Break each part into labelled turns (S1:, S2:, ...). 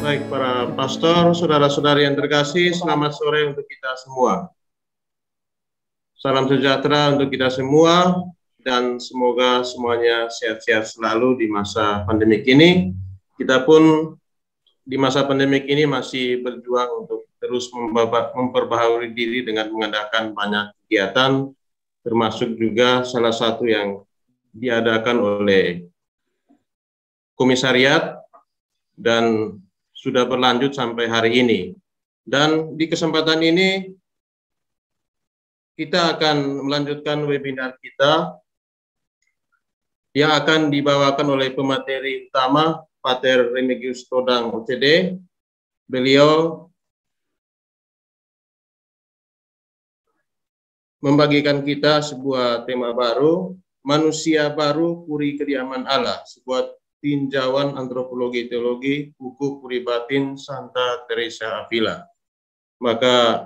S1: Baik, para pastor, saudara-saudari yang terkasih, selamat sore untuk kita semua. Salam sejahtera untuk kita semua, dan semoga semuanya sehat-sehat selalu di masa pandemik ini. Kita pun di masa pandemik ini masih berjuang untuk terus memperbaharui diri dengan mengadakan banyak kegiatan, termasuk juga salah satu yang diadakan oleh komisariat dan sudah berlanjut sampai hari ini. Dan di kesempatan ini kita akan melanjutkan webinar kita yang akan dibawakan oleh pemateri utama Pater Remigius Todang OCD. Beliau membagikan kita sebuah tema baru, Manusia Baru Puri Kediaman Allah, sebuah tinjauan antropologi teologi buku Puri Batin Santa Teresa Avila. Maka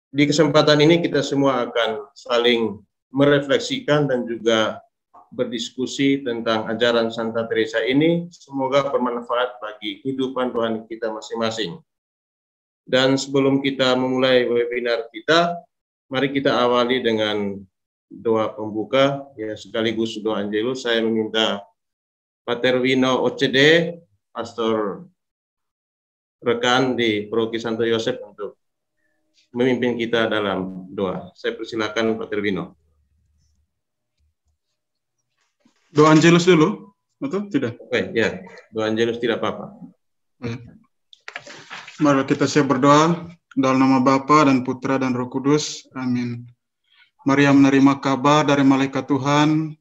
S1: di kesempatan ini kita semua akan saling merefleksikan dan juga berdiskusi tentang ajaran Santa Teresa ini. Semoga bermanfaat bagi kehidupan rohani kita masing-masing. Dan sebelum kita memulai webinar kita, mari kita awali dengan doa pembuka, ya sekaligus doa Angelus. Saya meminta Pater Wino OCD, pastor rekan di Paroki Santo Yosef untuk memimpin kita dalam doa. Saya persilakan Pater Wino.
S2: Doa Angelus dulu, atau tidak?
S1: Oke, ya, doa Angelus tidak apa-apa.
S2: Mari kita siap berdoa dalam nama Bapa dan Putra dan Roh Kudus. Amin. Maria menerima kabar dari malaikat Tuhan,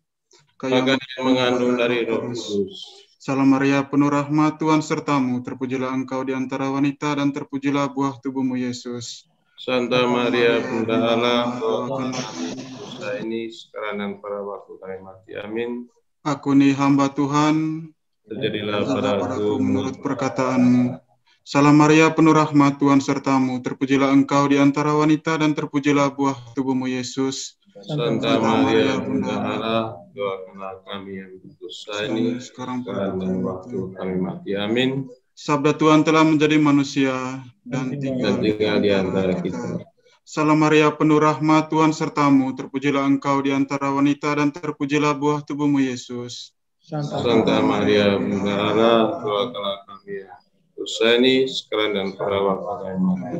S1: maka dia mengandung dari Roh Kudus.
S2: Salam Maria, penuh rahmat, Tuhan sertamu, terpujilah engkau di antara wanita dan terpujilah buah tubuhmu Yesus.
S1: Santa Maria, Bunda Allah, doakan kami dosa ini sekarang dan pada waktu kami mati. Amin.
S2: Aku ni hamba Tuhan,
S1: terjadilah padaku
S2: menurut perkataanmu. Salam Maria, penuh rahmat, Tuhan sertamu, terpujilah engkau di antara wanita dan terpujilah buah tubuhmu Yesus.
S1: Santa Maria, Bunda Allah, doakanlah kami yang berdosa ini sekarang dan waktu kami mati. Amin.
S2: Sabda Tuhan telah menjadi manusia dan
S1: tinggal di antara kita.
S2: Salam Maria, penuh rahmat, Tuhan sertamu, terpujilah engkau di antara wanita dan terpujilah buah tubuhmu Yesus.
S1: Santa Maria, Bunda Allah, doakanlah kami yang berdosa ini sekarang dan pada waktu kami mati.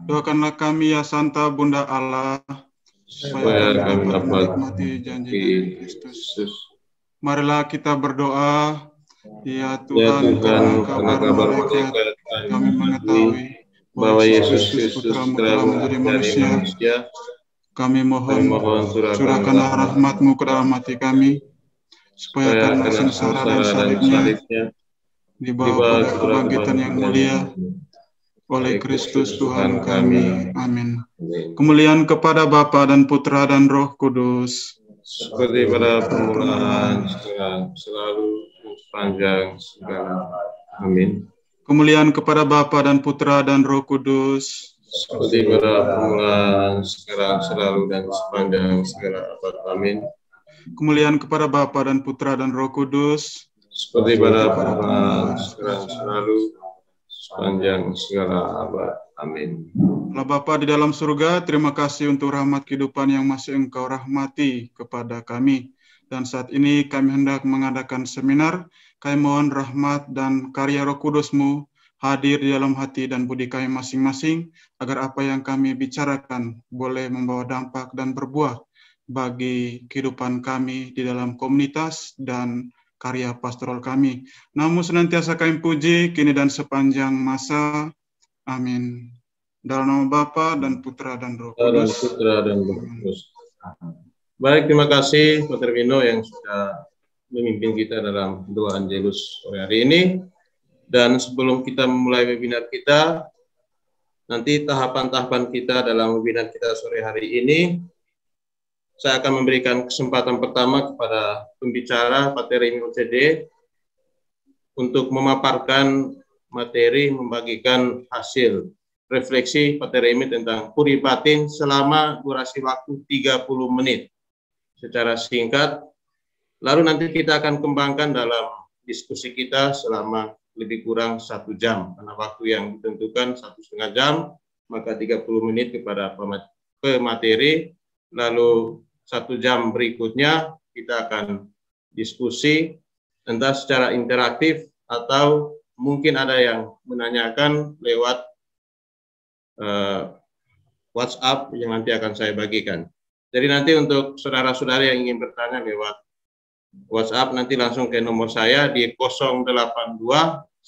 S2: Doakanlah kami ya Santa Bunda Allah,
S1: supaya kami dapat
S2: menikmati janji Kristus. Marilah kita berdoa. Ya Tuhan, karena kabar malaikat kami mengetahui bahwa Yesus Kristus telah menjadi manusia. Kami mohon curahkanlah rahmat-Mu ke dalam hati kami, supaya karena sengsara dan salibnya dibawa pada kebangkitan yang mulia oleh Kristus Tuhan kami. Amin. Kemuliaan kepada Bapa dan Putra dan Roh Kudus,
S1: seperti pada permulaan, sekarang, selalu, sepanjang segala. Amin.
S2: Kemuliaan kepada Bapa dan Putra dan Roh Kudus,
S1: seperti pada permulaan, sekarang, selalu, dan sepanjang segala abad. Amin.
S2: Kemuliaan kepada Bapa dan Putra dan Roh Kudus,
S1: seperti pada permulaan, sekarang, selalu, sepanjang segala abad. Amin.
S2: Allah Bapa di dalam surga, terima kasih untuk rahmat kehidupan yang masih Engkau rahmati kepada kami. Dan saat ini kami hendak mengadakan seminar. Kami mohon rahmat dan karya Roh Kudus-Mu hadir di dalam hati dan budi kami masing-masing, agar apa yang kami bicarakan boleh membawa dampak dan berbuah bagi kehidupan kami di dalam komunitas dan karya pastoral kami. Namun senantiasa kami puji, kini dan sepanjang masa. Amin. Dalam nama Bapa dan Putra dan Roh Kudus.
S1: Baik, terima kasih Pater Wino yang sudah memimpin kita dalam doa Angelus sore hari ini. Dan sebelum kita memulai webinar kita, nanti tahapan-tahapan kita dalam webinar kita sore hari ini, saya akan memberikan kesempatan pertama kepada pembicara Pater Remi OCD untuk memaparkan materi, membagikan hasil refleksi Pater Remi tentang Puri Batin selama durasi waktu 30 menit secara singkat. Lalu nanti kita akan kembangkan dalam diskusi kita selama lebih kurang 1 jam. Karena waktu yang ditentukan 1,5 jam, maka 30 menit kepada pemateri, lalu 1 jam berikutnya kita akan diskusi, entah secara interaktif atau mungkin ada yang menanyakan lewat WhatsApp yang nanti akan saya bagikan. Jadi nanti untuk saudara-saudari yang ingin bertanya lewat WhatsApp, nanti langsung ke nomor saya di 082 125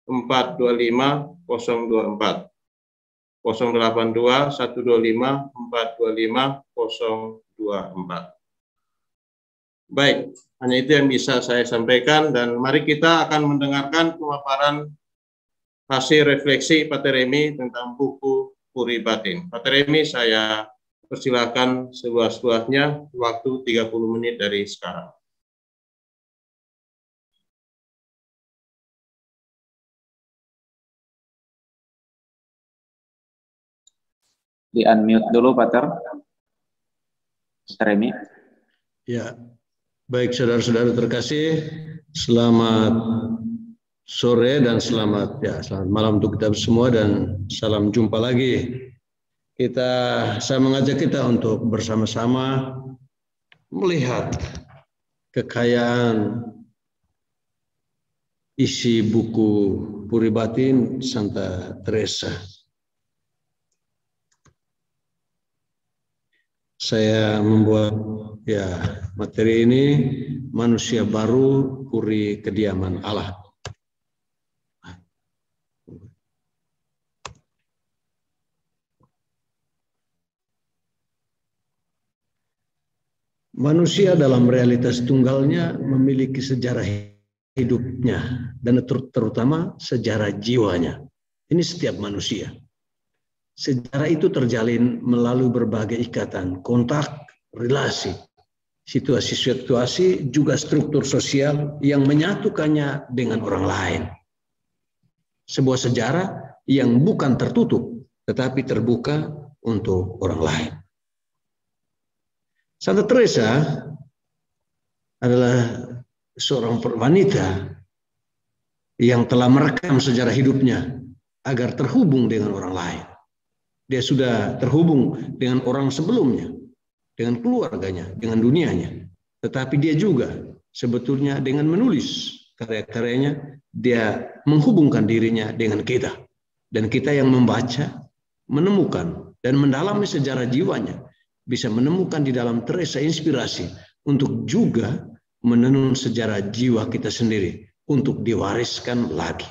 S1: 425 024. 082 125 425 024. Baik, hanya itu yang bisa saya sampaikan, dan mari kita akan mendengarkan pemaparan hasil refleksi Pak Teremi tentang buku Puri Batin. Pak Teremi, saya persilakan seluas-luasnya, waktu 30 menit dari sekarang.
S3: Di unmute dulu, Pak Teremi.
S4: Ya, baik saudara-saudara terkasih, selamat sore dan selamat malam untuk kita semua, dan salam jumpa lagi. Saya mengajak kita untuk bersama-sama melihat kekayaan isi buku Puri Batin Santa Teresa. Saya membuat materi ini, manusia baru puri kediaman Allah. Manusia dalam realitas tunggalnya memiliki sejarah hidupnya, dan terutama sejarah jiwanya. Ini setiap manusia. Sejarah itu terjalin melalui berbagai ikatan, kontak, relasi, situasi-situasi, juga struktur sosial yang menyatukannya dengan orang lain. Sebuah sejarah yang bukan tertutup, tetapi terbuka untuk orang lain. Santa Teresa adalah seorang wanita yang telah merekam sejarah hidupnya agar terhubung dengan orang lain. Dia sudah terhubung dengan orang sebelumnya, dengan keluarganya, dengan dunianya. Tetapi dia juga sebetulnya dengan menulis karya-karyanya, dia menghubungkan dirinya dengan kita. Dan kita yang membaca, menemukan, dan mendalami sejarah jiwanya, bisa menemukan di dalam Teresa inspirasi untuk juga menenun sejarah jiwa kita sendiri untuk diwariskan lagi.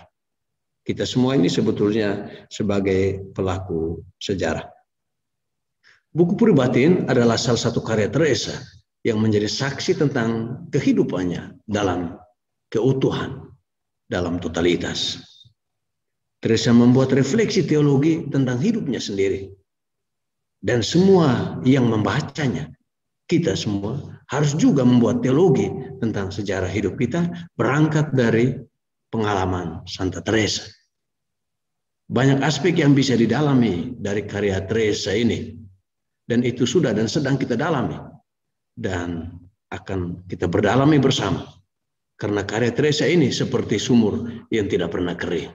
S4: Kita semua ini sebetulnya sebagai pelaku sejarah. Buku Puri Batin adalah salah satu karya Teresa yang menjadi saksi tentang kehidupannya dalam keutuhan, dalam totalitas. Teresa membuat refleksi teologi tentang hidupnya sendiri. Dan semua yang membacanya, kita semua harus juga membuat teologi tentang sejarah hidup kita berangkat dari pengalaman Santa Teresa. Banyak aspek yang bisa didalami dari karya Teresa ini, dan itu sudah dan sedang kita dalami, dan akan kita berdalami bersama, karena karya Teresa ini seperti sumur yang tidak pernah kering.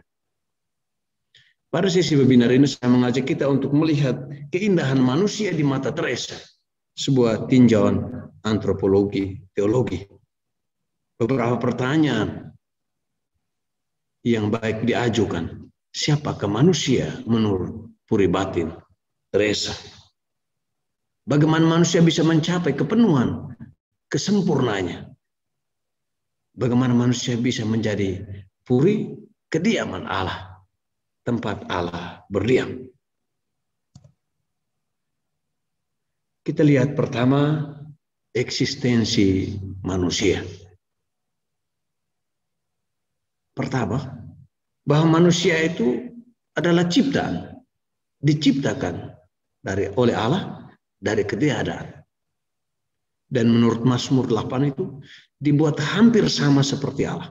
S4: Pada sesi webinar ini saya mengajak kita untuk melihat keindahan manusia di mata Teresa, sebuah tinjauan antropologi teologi. Beberapa pertanyaan yang baik diajukan. Siapakah manusia menurut Puri Batin Teresa? Bagaimana manusia bisa mencapai kepenuhan, kesempurnaannya? Bagaimana manusia bisa menjadi puri kediaman Allah, tempat Allah berdiam? Kita lihat pertama eksistensi manusia. Pertama, bahwa manusia itu adalah ciptaan, diciptakan oleh Allah dari ketiadaan. Dan menurut Mazmur 8 itu dibuat hampir sama seperti Allah.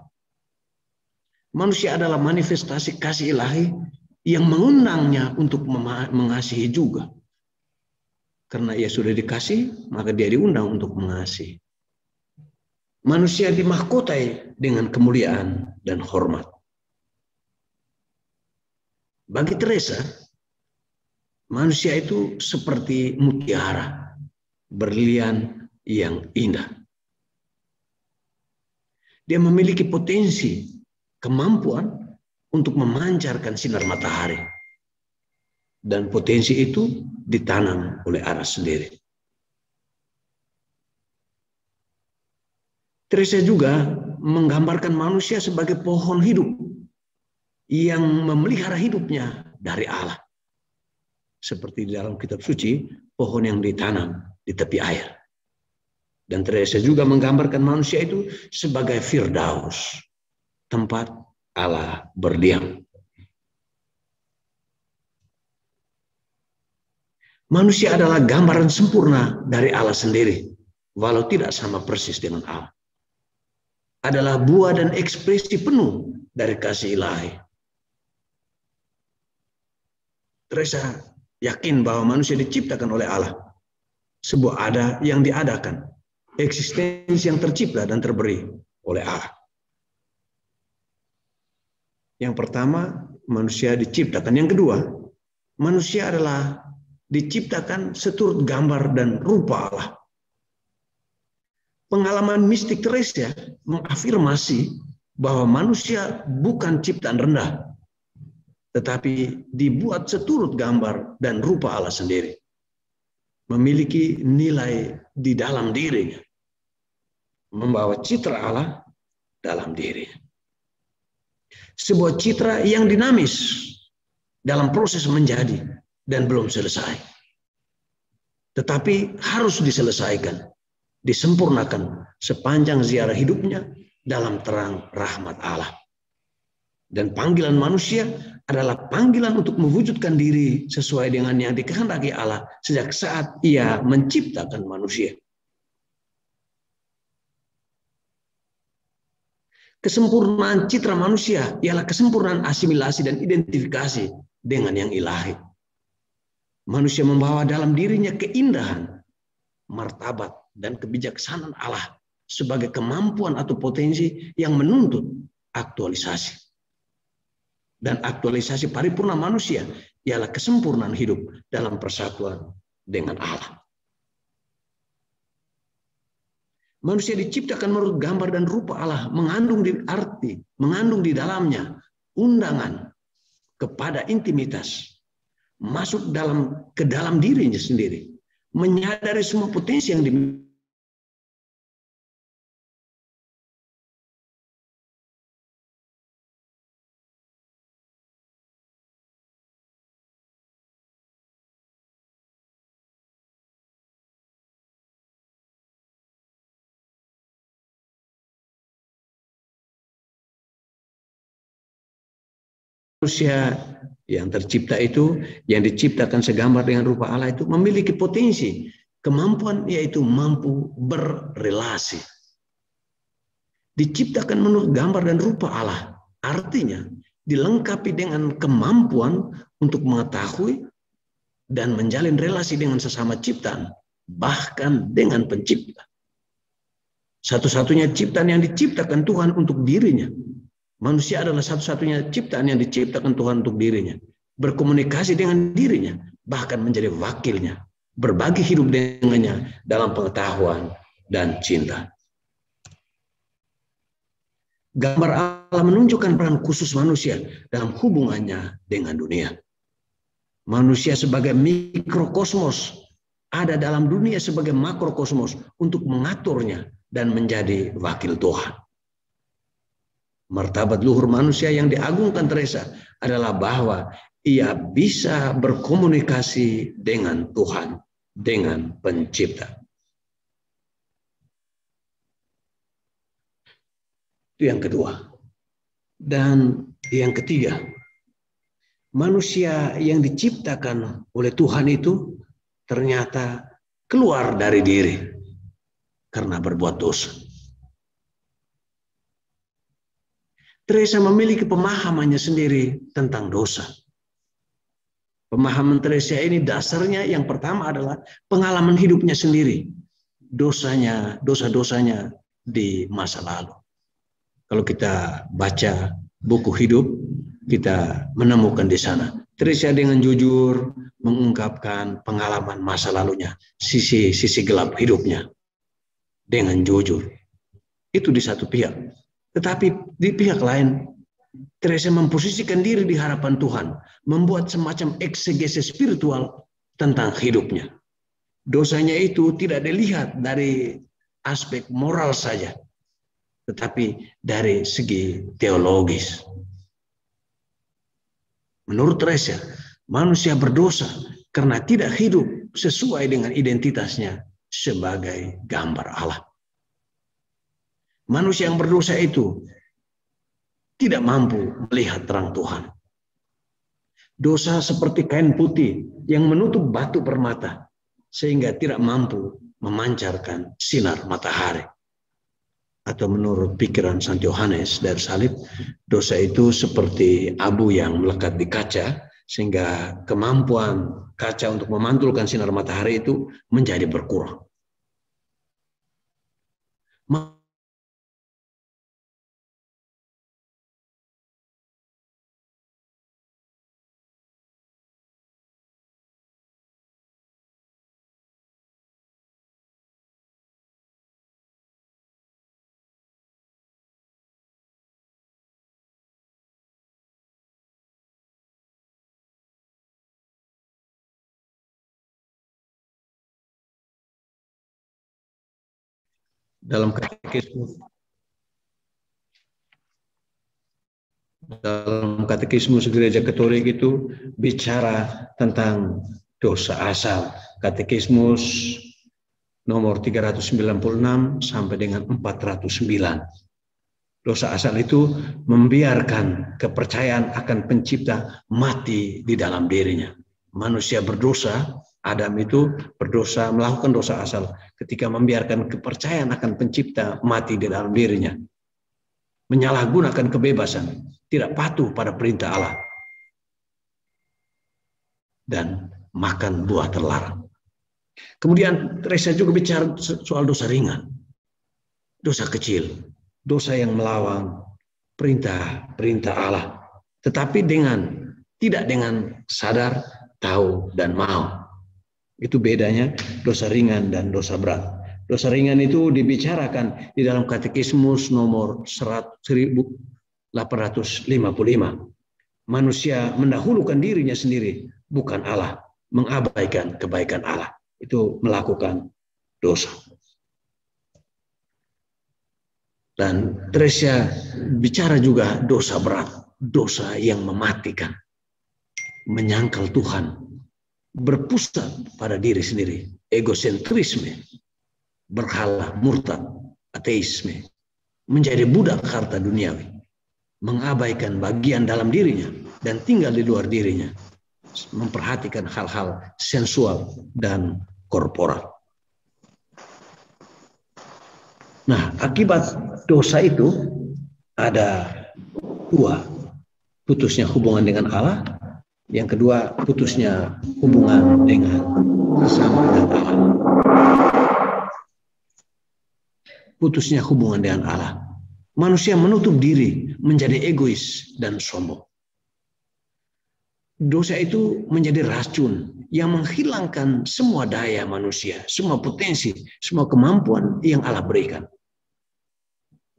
S4: Manusia adalah manifestasi kasih ilahi yang mengundangnya untuk mengasihi juga. Karena ia sudah dikasih, maka dia diundang untuk mengasihi. Manusia dimahkotai dengan kemuliaan dan hormat. Bagi Teresa, manusia itu seperti mutiara, berlian yang indah. Dia memiliki potensi, kemampuan untuk memancarkan sinar matahari. Dan potensi itu ditanam oleh Allah sendiri. Teresa juga menggambarkan manusia sebagai pohon hidup yang memelihara hidupnya dari Allah. Seperti di dalam kitab suci, pohon yang ditanam di tepi air. Dan Teresa juga menggambarkan manusia itu sebagai Firdaus, tempat Allah berdiam. Manusia adalah gambaran sempurna dari Allah sendiri, walau tidak sama persis dengan Allah. Adalah buah dan ekspresi penuh dari kasih ilahi. Teresa yakin bahwa manusia diciptakan oleh Allah. Sebuah ada yang diadakan. Eksistensi yang tercipta dan terberi oleh Allah. Yang pertama, manusia diciptakan. Yang kedua, manusia adalah diciptakan seturut gambar dan rupa Allah. Pengalaman mistik Teresa mengafirmasi bahwa manusia bukan ciptaan rendah, tetapi dibuat seturut gambar dan rupa Allah sendiri. Memiliki nilai di dalam dirinya. Membawa citra Allah dalam dirinya. Sebuah citra yang dinamis dalam proses menjadi dan belum selesai. Tetapi harus diselesaikan, disempurnakan sepanjang ziarah hidupnya dalam terang rahmat Allah. Dan panggilan manusia adalah panggilan untuk mewujudkan diri sesuai dengan yang dikehendaki Allah sejak saat Ia menciptakan manusia. Kesempurnaan citra manusia ialah kesempurnaan asimilasi dan identifikasi dengan yang ilahi. Manusia membawa dalam dirinya keindahan, martabat, dan kebijaksanaan Allah sebagai kemampuan atau potensi yang menuntut aktualisasi. Dan aktualisasi paripurna manusia ialah kesempurnaan hidup dalam persatuan dengan Allah. Manusia diciptakan menurut gambar dan rupa Allah, mengandung di dalamnya undangan kepada intimitas, masuk ke dalam dirinya sendiri, menyadari semua potensi yang dimiliki. Manusia yang tercipta itu, yang diciptakan segambar dengan rupa Allah itu memiliki potensi, kemampuan, yaitu mampu berrelasi. Diciptakan menurut gambar dan rupa Allah, artinya dilengkapi dengan kemampuan untuk mengetahui dan menjalin relasi dengan sesama ciptaan, bahkan dengan pencipta. Satu-satunya ciptaan yang diciptakan Tuhan untuk dirinya. Manusia adalah satu-satunya ciptaan yang diciptakan Tuhan untuk dirinya. Berkomunikasi dengan dirinya, bahkan menjadi wakilnya. Berbagi hidup dengannya dalam pengetahuan dan cinta. Gambar Allah menunjukkan peran khusus manusia dalam hubungannya dengan dunia. Manusia sebagai mikrokosmos ada dalam dunia sebagai makrokosmos untuk mengaturnya dan menjadi wakil Tuhan. Martabat luhur manusia yang diagungkan Teresa adalah bahwa ia bisa berkomunikasi dengan Tuhan, dengan pencipta. Itu yang kedua. Dan yang ketiga, manusia yang diciptakan oleh Tuhan itu ternyata keluar dari diri karena berbuat dosa. Teresa memiliki pemahamannya sendiri tentang dosa. Pemahaman Teresa ini dasarnya yang pertama adalah pengalaman hidupnya sendiri. Dosa-dosanya di masa lalu. Kalau kita baca buku hidup, kita menemukan di sana Teresia dengan jujur mengungkapkan pengalaman masa lalunya, sisi gelap hidupnya dengan jujur. Itu di satu pihak. Tetapi di pihak lain, Teresia memposisikan diri di hadapan Tuhan, membuat semacam eksegesis spiritual tentang hidupnya. Dosanya itu tidak dilihat dari aspek moral saja, tetapi dari segi teologis. Menurut Teresia, manusia berdosa karena tidak hidup sesuai dengan identitasnya sebagai gambar Allah. Manusia yang berdosa itu tidak mampu melihat terang Tuhan. Dosa seperti kain putih yang menutup batu permata sehingga tidak mampu memancarkan sinar matahari. Atau menurut pikiran Santo Yohanes dari salib, dosa itu seperti abu yang melekat di kaca sehingga kemampuan kaca untuk memantulkan sinar matahari itu menjadi berkurang. Dalam katekismus Gereja Katolik itu bicara tentang dosa asal. Katekismus nomor 396 sampai dengan 409. Dosa asal itu membiarkan kepercayaan akan pencipta mati di dalam dirinya. Manusia berdosa, Adam itu berdosa, melakukan dosa asal ketika membiarkan kepercayaan akan pencipta mati di dalam dirinya. Menyalahgunakan kebebasan, tidak patuh pada perintah Allah, dan makan buah terlarang. Kemudian Teresia juga bicara soal dosa ringan, dosa kecil, dosa yang melawan perintah Allah, tetapi tidak dengan sadar, tahu, dan mau. Itu bedanya dosa ringan dan dosa berat. Dosa ringan itu dibicarakan di dalam katekismus nomor 1855. Manusia mendahulukan dirinya sendiri, bukan Allah, mengabaikan kebaikan Allah. Itu melakukan dosa. Dan Teresia bicara juga dosa berat, dosa yang mematikan, menyangkal Tuhan, berpusat pada diri sendiri, egosentrisme, berhala, murtad, ateisme, menjadi budak harta duniawi, mengabaikan bagian dalam dirinya dan tinggal di luar dirinya, memperhatikan hal-hal sensual dan korporal. Nah, akibat dosa itu ada dua: putusnya hubungan dengan Allah. Yang kedua, putusnya hubungan dengan sesama dan Allah. Putusnya hubungan dengan Allah. Manusia menutup diri, menjadi egois dan sombong. Dosa itu menjadi racun yang menghilangkan semua daya manusia, semua potensi, semua kemampuan yang Allah berikan.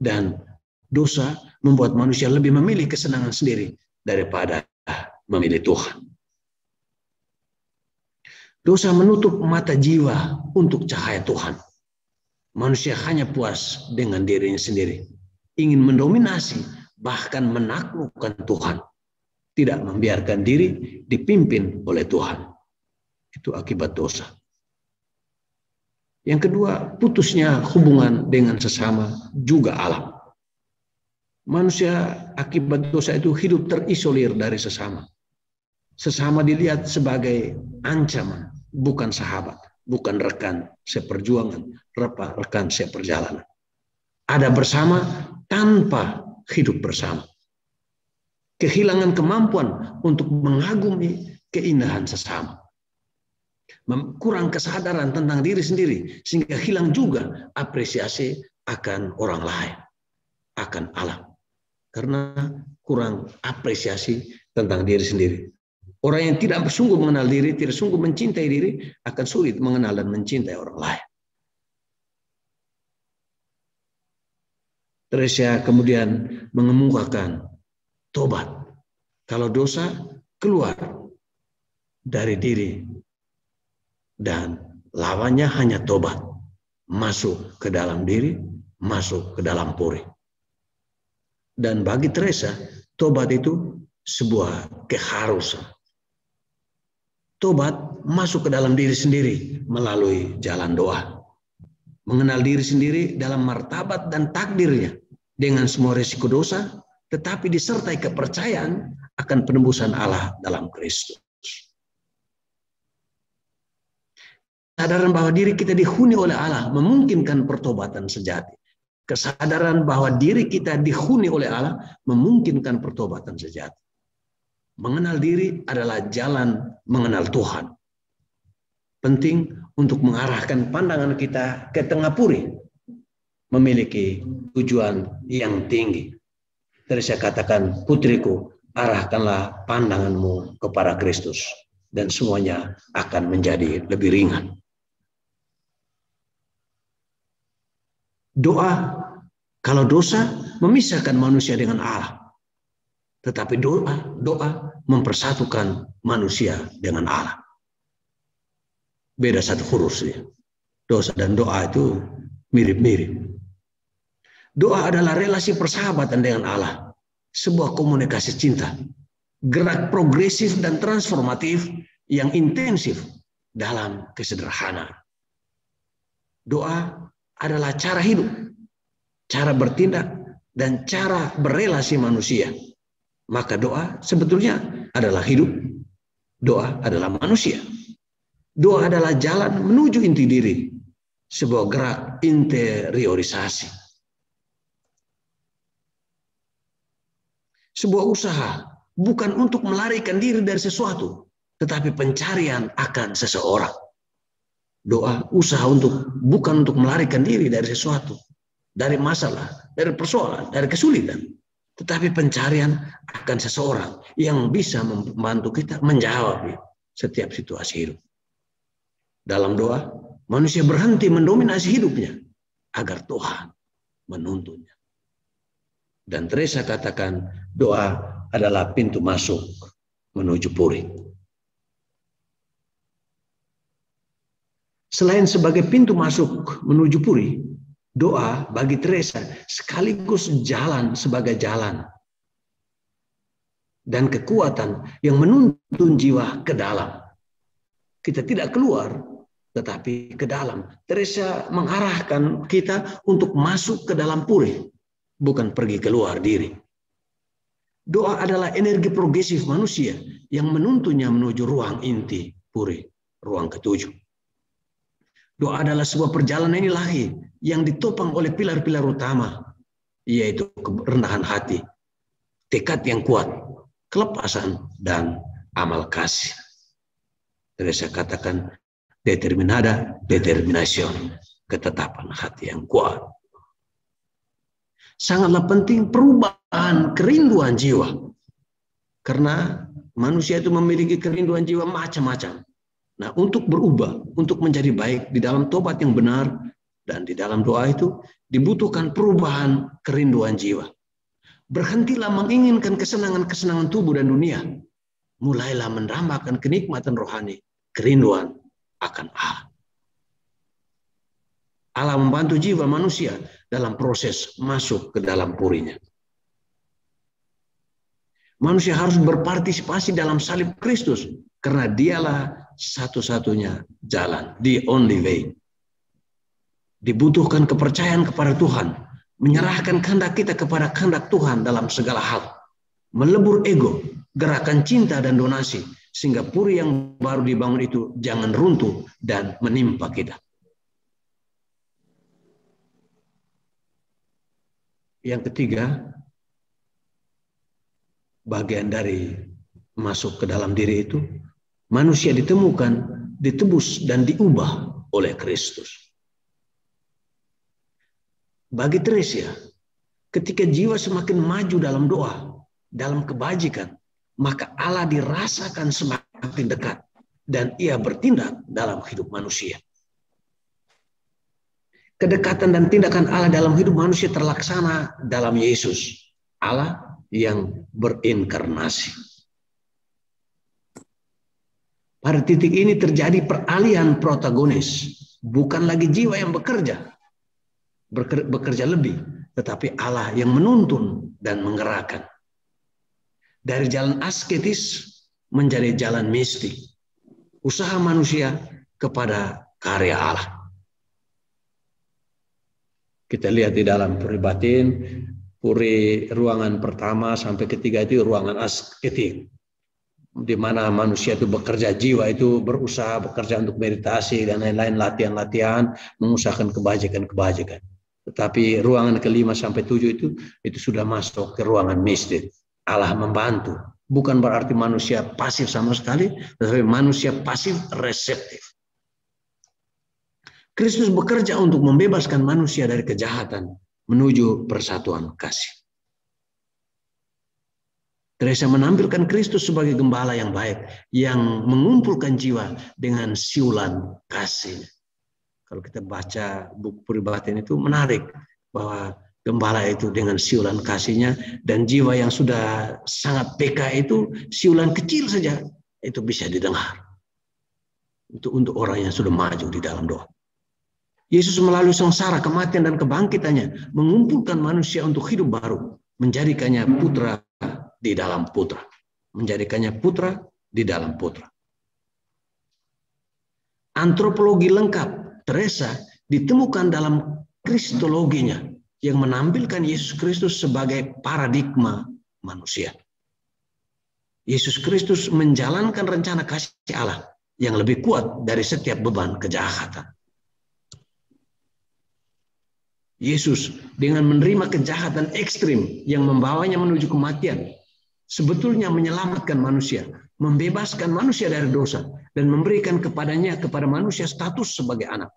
S4: Dan dosa membuat manusia lebih memilih kesenangan sendiri daripada memilih Tuhan. Dosa menutup mata jiwa untuk cahaya Tuhan. Manusia hanya puas dengan dirinya sendiri, ingin mendominasi, bahkan menaklukkan Tuhan, tidak membiarkan diri dipimpin oleh Tuhan. Itu akibat dosa. Yang kedua, putusnya hubungan dengan sesama juga Allah. Manusia akibat dosa itu hidup terisolir dari sesama. Sesama dilihat sebagai ancaman, bukan sahabat, bukan rekan seperjuangan, rekan seperjalanan. Ada bersama tanpa hidup bersama. Kehilangan kemampuan untuk mengagumi keindahan sesama. Kurang kesadaran tentang diri sendiri, sehingga hilang juga apresiasi akan orang lain, akan alam. Karena kurang apresiasi tentang diri sendiri. Orang yang tidak sungguh mengenal diri, tidak sungguh mencintai diri, akan sulit mengenal dan mencintai orang lain. Teresa kemudian mengemukakan tobat. Kalau dosa keluar dari diri dan lawannya hanya tobat. Masuk ke dalam diri, masuk ke dalam puri. Dan bagi Teresa, tobat itu sebuah keharusan. Tobat masuk ke dalam diri sendiri melalui jalan doa. Mengenal diri sendiri dalam martabat dan takdirnya dengan semua risiko dosa, tetapi disertai kepercayaan akan penembusan Allah dalam Kristus. Kesadaran bahwa diri kita dihuni oleh Allah memungkinkan pertobatan sejati. Kesadaran bahwa diri kita dihuni oleh Allah memungkinkan pertobatan sejati. Mengenal diri adalah jalan mengenal Tuhan. Penting untuk mengarahkan pandangan kita ke tengah puri. Memiliki tujuan yang tinggi. Teresa katakan, putriku, arahkanlah pandanganmu kepada Kristus. Dan semuanya akan menjadi lebih ringan. Doa, kalau dosa memisahkan manusia dengan Allah. Tetapi doa mempersatukan manusia dengan Allah. Beda satu huruf ya. Dosa dan doa itu mirip-mirip. Doa adalah relasi persahabatan dengan Allah. Sebuah komunikasi cinta. Gerak progresif dan transformatif yang intensif dalam kesederhanaan. Doa adalah cara hidup, cara bertindak, dan cara berelasi manusia. Maka doa sebetulnya adalah hidup. Doa adalah manusia. Doa adalah jalan menuju inti diri. Sebuah gerak interiorisasi. Sebuah usaha bukan untuk melarikan diri dari sesuatu, tetapi pencarian akan seseorang. Doa, usaha bukan untuk melarikan diri dari sesuatu, dari masalah, dari persoalan, dari kesulitan, tetapi pencarian akan seseorang yang bisa membantu kita menjawab setiap situasi hidup. Dalam doa, manusia berhenti mendominasi hidupnya agar Tuhan menuntunnya. Dan Teresa katakan, doa adalah pintu masuk menuju puri. Selain sebagai pintu masuk menuju puri, doa bagi Teresa sekaligus jalan sebagai jalan dan kekuatan yang menuntun jiwa ke dalam. Kita tidak keluar, tetapi ke dalam. Teresa mengarahkan kita untuk masuk ke dalam puri, bukan pergi keluar diri. Doa adalah energi progresif manusia yang menuntunnya menuju ruang inti puri, ruang ketujuh. Doa adalah sebuah perjalanan ilahi yang ditopang oleh pilar-pilar utama, yaitu kerendahan hati, tekad yang kuat, kelepasan, dan amal kasih. Teresa katakan, determinación, ketetapan hati yang kuat. Sangatlah penting perubahan kerinduan jiwa. Karena manusia itu memiliki kerinduan jiwa macam-macam. Nah, untuk berubah, untuk menjadi baik di dalam tobat yang benar dan di dalam doa itu dibutuhkan perubahan kerinduan jiwa. Berhentilah menginginkan kesenangan-kesenangan tubuh dan dunia. Mulailah mendambakan kenikmatan rohani, kerinduan akan Allah. Allah membantu jiwa manusia dalam proses masuk ke dalam purinya. Manusia harus berpartisipasi dalam salib Kristus karena dialah satu-satunya jalan, the only way. Dibutuhkan kepercayaan kepada Tuhan, menyerahkan kehendak kita kepada kehendak Tuhan dalam segala hal, melebur ego, gerakan cinta dan donasi, sehingga puri yang baru dibangun itu jangan runtuh dan menimpa kita. Yang ketiga, bagian dari masuk ke dalam diri itu, manusia ditemukan, ditebus, dan diubah oleh Kristus. bagi Teresia, ketika jiwa semakin maju dalam doa, dalam kebajikan, maka Allah dirasakan semakin dekat dan ia bertindak dalam hidup manusia. Kedekatan dan tindakan Allah dalam hidup manusia terlaksana dalam Yesus, Allah yang berinkarnasi. Pada titik ini terjadi peralihan protagonis, bukan lagi jiwa yang bekerja lebih, tetapi Allah yang menuntun dan menggerakkan. Dari jalan asketis menjadi jalan mistik, usaha manusia kepada karya Allah. Kita lihat di dalam puri batin, puri ruangan pertama sampai ketiga itu ruangan asketik, di mana manusia itu bekerja, jiwa itu berusaha bekerja untuk meditasi dan lain-lain, latihan-latihan, mengusahakan kebajikan-kebajikan. Tetapi ruangan kelima sampai 7 itu sudah masuk ke ruangan mistik. Allah membantu. Bukan berarti manusia pasif sama sekali, tetapi manusia pasif reseptif. Kristus bekerja untuk membebaskan manusia dari kejahatan menuju persatuan kasih. Teresa menampilkan Kristus sebagai gembala yang baik, yang mengumpulkan jiwa dengan siulan kasih. Kalau kita baca buku Puri Batin itu menarik, bahwa gembala itu dengan siulan kasihnya, dan jiwa yang sudah sangat peka itu siulan kecil saja itu bisa didengar. Itu untuk orang yang sudah maju di dalam doa. Yesus melalui sengsara, kematian, dan kebangkitannya mengumpulkan manusia untuk hidup baru, menjadikannya putra di dalam putra. Menjadikannya putra di dalam putra. Antropologi lengkap Teresa ditemukan dalam kristologinya yang menampilkan Yesus Kristus sebagai paradigma manusia. Yesus Kristus menjalankan rencana kasih Allah yang lebih kuat dari setiap beban kejahatan. Yesus dengan menerima kejahatan ekstrim yang membawanya menuju kematian, sebetulnya menyelamatkan manusia, membebaskan manusia dari dosa, dan memberikan kepada manusia status sebagai anak.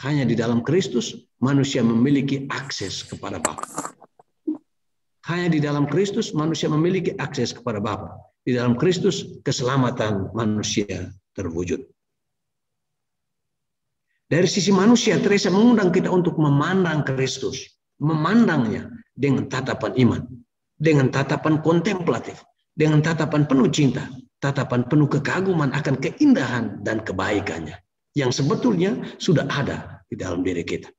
S4: Hanya di dalam Kristus manusia memiliki akses kepada Bapa. Hanya di dalam Kristus manusia memiliki akses kepada Bapa. Di dalam Kristus keselamatan manusia terwujud. Dari sisi manusia, Teresa mengundang kita untuk memandang Kristus, memandangnya dengan tatapan iman, dengan tatapan kontemplatif, dengan tatapan penuh cinta, tatapan penuh kekaguman akan keindahan dan kebaikannya yang sebetulnya sudah ada di dalam diri kita.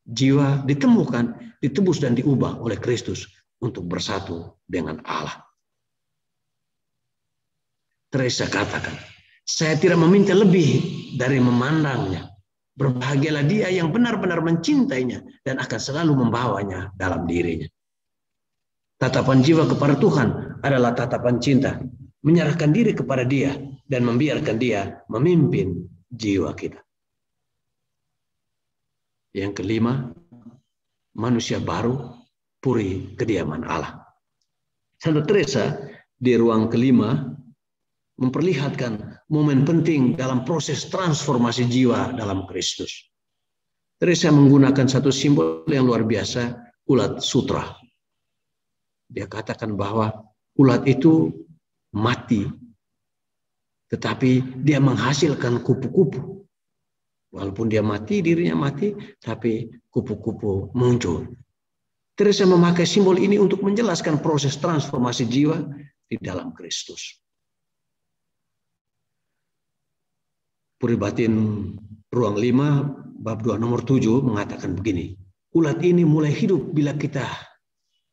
S4: Jiwa ditemukan, ditebus dan diubah oleh Kristus untuk bersatu dengan Allah. Teresa katakan, saya tidak meminta lebih dari memandangnya. Berbahagialah dia yang benar-benar mencintainya dan akan selalu membawanya dalam dirinya. Tatapan jiwa kepada Tuhan adalah tatapan cinta. Menyerahkan diri kepada dia dan membiarkan dia memimpin jiwa kita. Yang kelima, manusia baru, puri kediaman Allah. Santa Teresa di ruang kelima memperlihatkan momen penting dalam proses transformasi jiwa dalam Kristus. Teresa menggunakan satu simbol yang luar biasa, ulat sutra. Dia katakan bahwa ulat itu mati, tetapi dia menghasilkan kupu-kupu. Walaupun dia mati, dirinya mati, tapi kupu-kupu muncul. Teresa memakai simbol ini untuk menjelaskan proses transformasi jiwa di dalam Kristus. Puri Batin ruang 5 bab 2 nomor 7 mengatakan begini. Ulat ini mulai hidup bila kita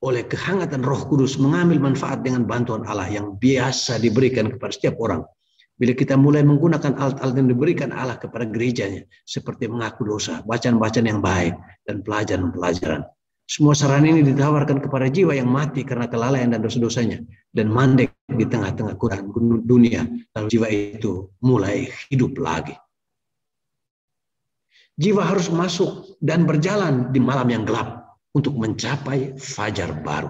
S4: oleh kehangatan Roh Kudus mengambil manfaat dengan bantuan Allah yang biasa diberikan kepada setiap orang. Bila kita mulai menggunakan alat-alat yang diberikan Allah kepada gerejanya, seperti mengaku dosa, bacaan-bacaan yang baik, dan pelajaran-pelajaran. Semua saran ini ditawarkan kepada jiwa yang mati karena kelalaian dan dosa-dosanya, dan mandek di tengah-tengah kurangan dunia, lalu jiwa itu mulai hidup lagi. Jiwa harus masuk dan berjalan di malam yang gelap untuk mencapai fajar baru.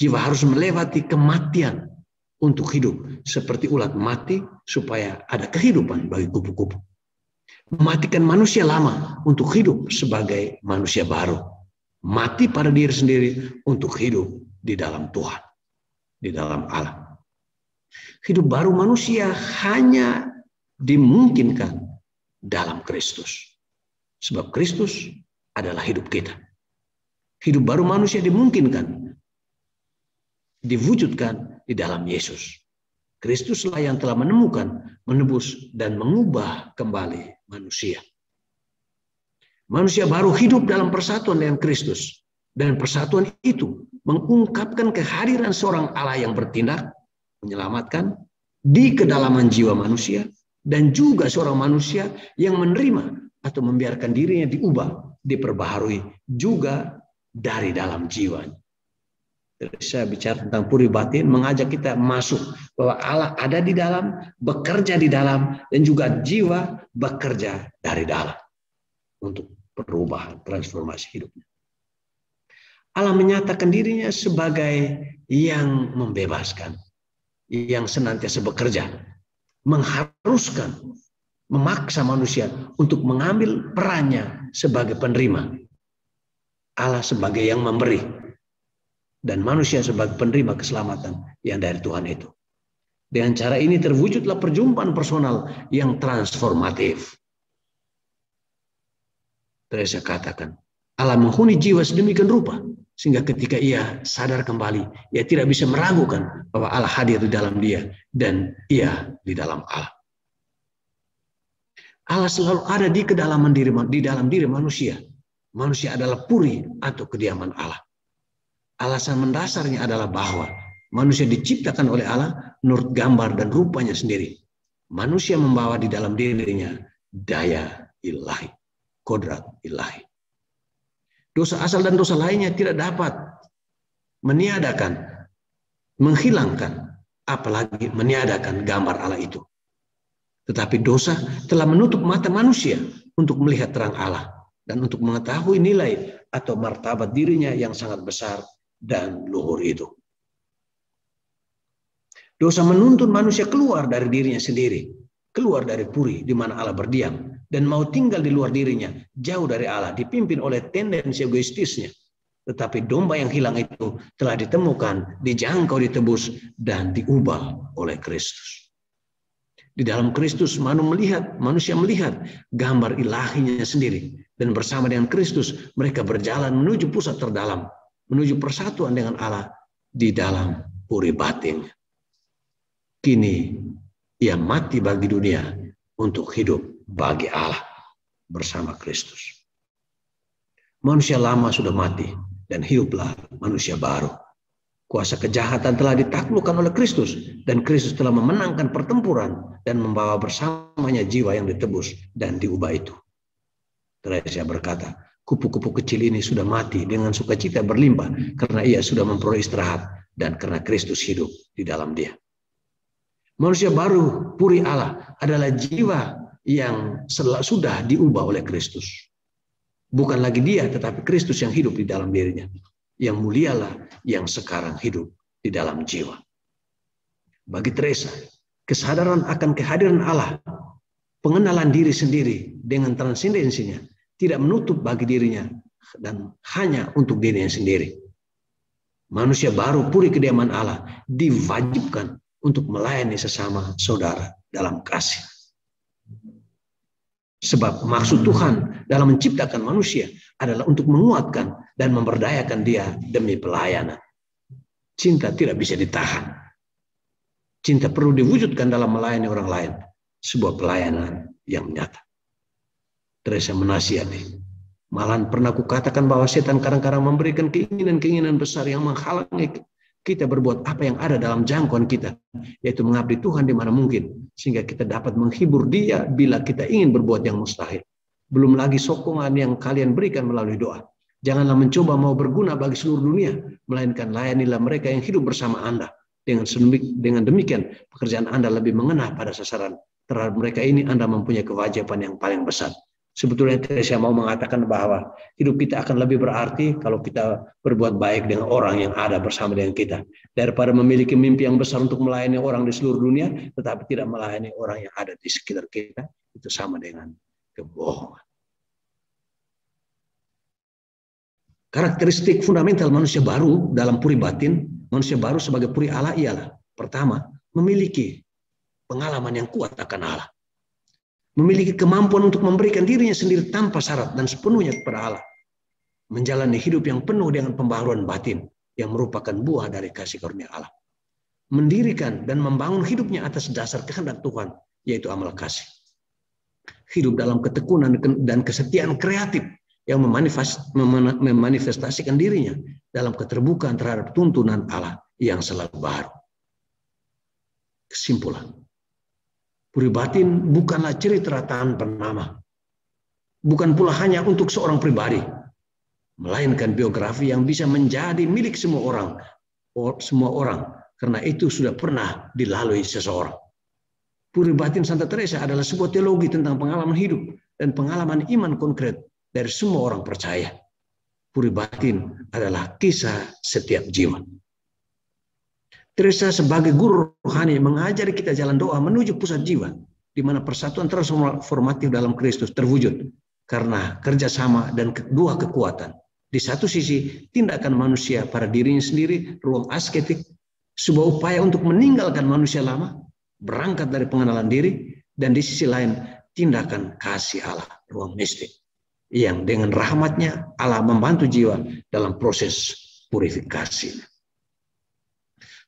S4: Jiwa harus melewati kematian untuk hidup seperti ulat mati supaya ada kehidupan bagi kupu-kupu. Mematikan manusia lama untuk hidup sebagai manusia baru. Mati pada diri sendiri untuk hidup di dalam Tuhan, di dalam Allah. Hidup baru manusia hanya dimungkinkan dalam Kristus. Sebab Kristus adalah hidup kita. Hidup baru manusia dimungkinkan, diwujudkan di dalam Yesus. Kristuslah yang telah menemukan, menebus, dan mengubah kembali manusia. Manusia baru hidup dalam persatuan dengan Kristus. Dan persatuan itu mengungkapkan kehadiran seorang Allah yang bertindak, menyelamatkan di kedalaman jiwa manusia, dan juga seorang manusia yang menerima atau membiarkan dirinya diubah, diperbaharui juga dari dalam jiwanya. Saya bicara tentang puri batin, mengajak kita masuk bahwa Allah ada di dalam, bekerja di dalam, dan juga jiwa bekerja dari dalam untuk perubahan, transformasi hidupnya. Allah menyatakan dirinya sebagai yang membebaskan, yang senantiasa bekerja, mengharuskan, memaksa manusia untuk mengambil perannya sebagai penerima. Allah sebagai yang memberi, dan manusia sebagai penerima keselamatan yang dari Tuhan itu. Dengan cara ini terwujudlah perjumpaan personal yang transformatif. Teresa katakan, Allah menghuni jiwa sedemikian rupa, sehingga ketika ia sadar kembali, ia tidak bisa meragukan bahwa Allah hadir di dalam dia, dan ia di dalam Allah. Allah selalu ada di kedalaman diri, di dalam diri manusia. Manusia adalah puri atau kediaman Allah. Alasan mendasarnya adalah bahwa manusia diciptakan oleh Allah menurut gambar dan rupanya sendiri. Manusia membawa di dalam dirinya daya ilahi, kodrat ilahi. Dosa asal dan dosa lainnya tidak dapat meniadakan, menghilangkan, apalagi meniadakan gambar Allah itu. Tetapi dosa telah menutup mata manusia untuk melihat terang Allah dan untuk mengetahui nilai atau martabat dirinya yang sangat besar dan luhur itu. Dosa menuntun manusia keluar dari dirinya sendiri, keluar dari puri di mana Allah berdiam, dan mau tinggal di luar dirinya, jauh dari Allah, dipimpin oleh tendensi egoistisnya. Tetapi domba yang hilang itu telah ditemukan, dijangkau, ditebus, dan diubah oleh Kristus. Di dalam Kristus manusia melihat gambar ilahinya sendiri, dan bersama dengan Kristus mereka berjalan menuju pusat terdalam, menuju persatuan dengan Allah di dalam puri batin. Kini ia mati bagi dunia untuk hidup bagi Allah bersama Kristus. Manusia lama sudah mati dan hiduplah manusia baru. Kuasa kejahatan telah ditaklukkan oleh Kristus, dan Kristus telah memenangkan pertempuran dan membawa bersamanya jiwa yang ditebus dan diubah itu. Teresa berkata, kupu-kupu kecil ini sudah mati dengan sukacita berlimpah karena ia sudah memperoleh istirahat dan karena Kristus hidup di dalam dia. Manusia baru puri Allah adalah jiwa yang sudah diubah oleh Kristus. Bukan lagi dia, tetapi Kristus yang hidup di dalam dirinya. Yang mulialah yang sekarang hidup di dalam jiwa. Bagi Teresa, kesadaran akan kehadiran Allah, pengenalan diri sendiri dengan transendensinya, tidak menutup bagi dirinya dan hanya untuk dirinya sendiri. Manusia baru puri kediaman Allah diwajibkan untuk melayani sesama saudara dalam kasih. Sebab maksud Tuhan dalam menciptakan manusia adalah untuk menguatkan dan memberdayakan dia demi pelayanan. Cinta tidak bisa ditahan. Cinta perlu diwujudkan dalam melayani orang lain. Sebuah pelayanan yang nyata. Teresa menasihati. Malahan pernah kukatakan bahwa setan kadang-kadang memberikan keinginan-keinginan besar yang menghalangi kita berbuat apa yang ada dalam jangkauan kita, yaitu mengabdi Tuhan di mana mungkin, sehingga kita dapat menghibur dia bila kita ingin berbuat yang mustahil. Belum lagi sokongan yang kalian berikan melalui doa. Janganlah mencoba mau berguna bagi seluruh dunia, melainkan layanilah mereka yang hidup bersama Anda. Dengan demikian, pekerjaan Anda lebih mengena pada sasaran. Terhadap mereka ini Anda mempunyai kewajiban yang paling besar. Sebetulnya saya mau mengatakan bahwa hidup kita akan lebih berarti kalau kita berbuat baik dengan orang yang ada bersama dengan kita. Daripada memiliki mimpi yang besar untuk melayani orang di seluruh dunia, tetapi tidak melayani orang yang ada di sekitar kita, itu sama dengan kebohongan. Karakteristik fundamental manusia baru dalam puri batin, manusia baru sebagai puri Allah ialah pertama, memiliki pengalaman yang kuat akan Allah. Memiliki kemampuan untuk memberikan dirinya sendiri tanpa syarat dan sepenuhnya kepada Allah. Menjalani hidup yang penuh dengan pembaharuan batin yang merupakan buah dari kasih karunia Allah. Mendirikan dan membangun hidupnya atas dasar kehendak Tuhan, yaitu amal kasih. Hidup dalam ketekunan dan kesetiaan kreatif yang memanifestasikan dirinya dalam keterbukaan terhadap tuntunan Allah yang selalu baru. Kesimpulan, puri batin bukanlah cerita tanpa nama. Bukan pula hanya untuk seorang pribadi, melainkan biografi yang bisa menjadi milik semua orang, karena itu sudah pernah dilalui seseorang. Puri batin Santa Teresa adalah sebuah teologi tentang pengalaman hidup dan pengalaman iman konkret dari semua orang percaya. Puri batin adalah kisah setiap jiwa. Teresa sebagai guru rohani mengajari kita jalan doa menuju pusat jiwa, di mana persatuan transformatif dalam Kristus terwujud karena kerjasama dan kedua kekuatan. Di satu sisi, tindakan manusia pada dirinya sendiri, ruang asketik, sebuah upaya untuk meninggalkan manusia lama, berangkat dari pengenalan diri, dan di sisi lain, tindakan kasih Allah, ruang mistik, yang dengan rahmatnya Allah membantu jiwa dalam proses purifikasi.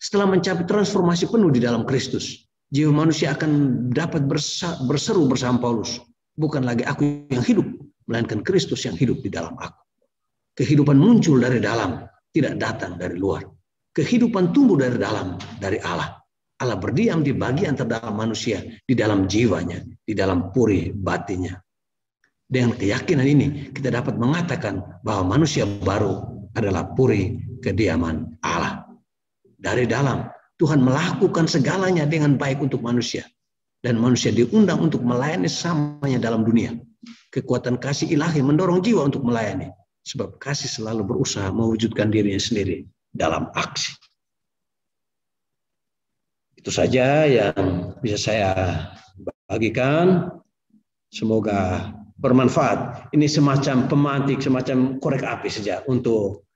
S4: Setelah mencapai transformasi penuh di dalam Kristus, jiwa manusia akan dapat berseru bersama Paulus, bukan lagi aku yang hidup, melainkan Kristus yang hidup di dalam aku. Kehidupan muncul dari dalam, tidak datang dari luar. Kehidupan tumbuh dari dalam, dari Allah. Allah berdiam di bagian terdalam manusia, di dalam jiwanya, di dalam puri batinnya. Dengan keyakinan ini, kita dapat mengatakan bahwa manusia baru adalah puri kediaman Allah. Dari dalam, Tuhan melakukan segalanya dengan baik untuk manusia. Dan manusia diundang untuk melayani sesamanya dalam dunia. Kekuatan kasih ilahi mendorong jiwa untuk melayani. Sebab kasih selalu berusaha mewujudkan dirinya sendiri dalam aksi. Itu saja yang bisa saya bagikan. Semoga bermanfaat. Ini semacam pemantik, semacam korek api saja untuk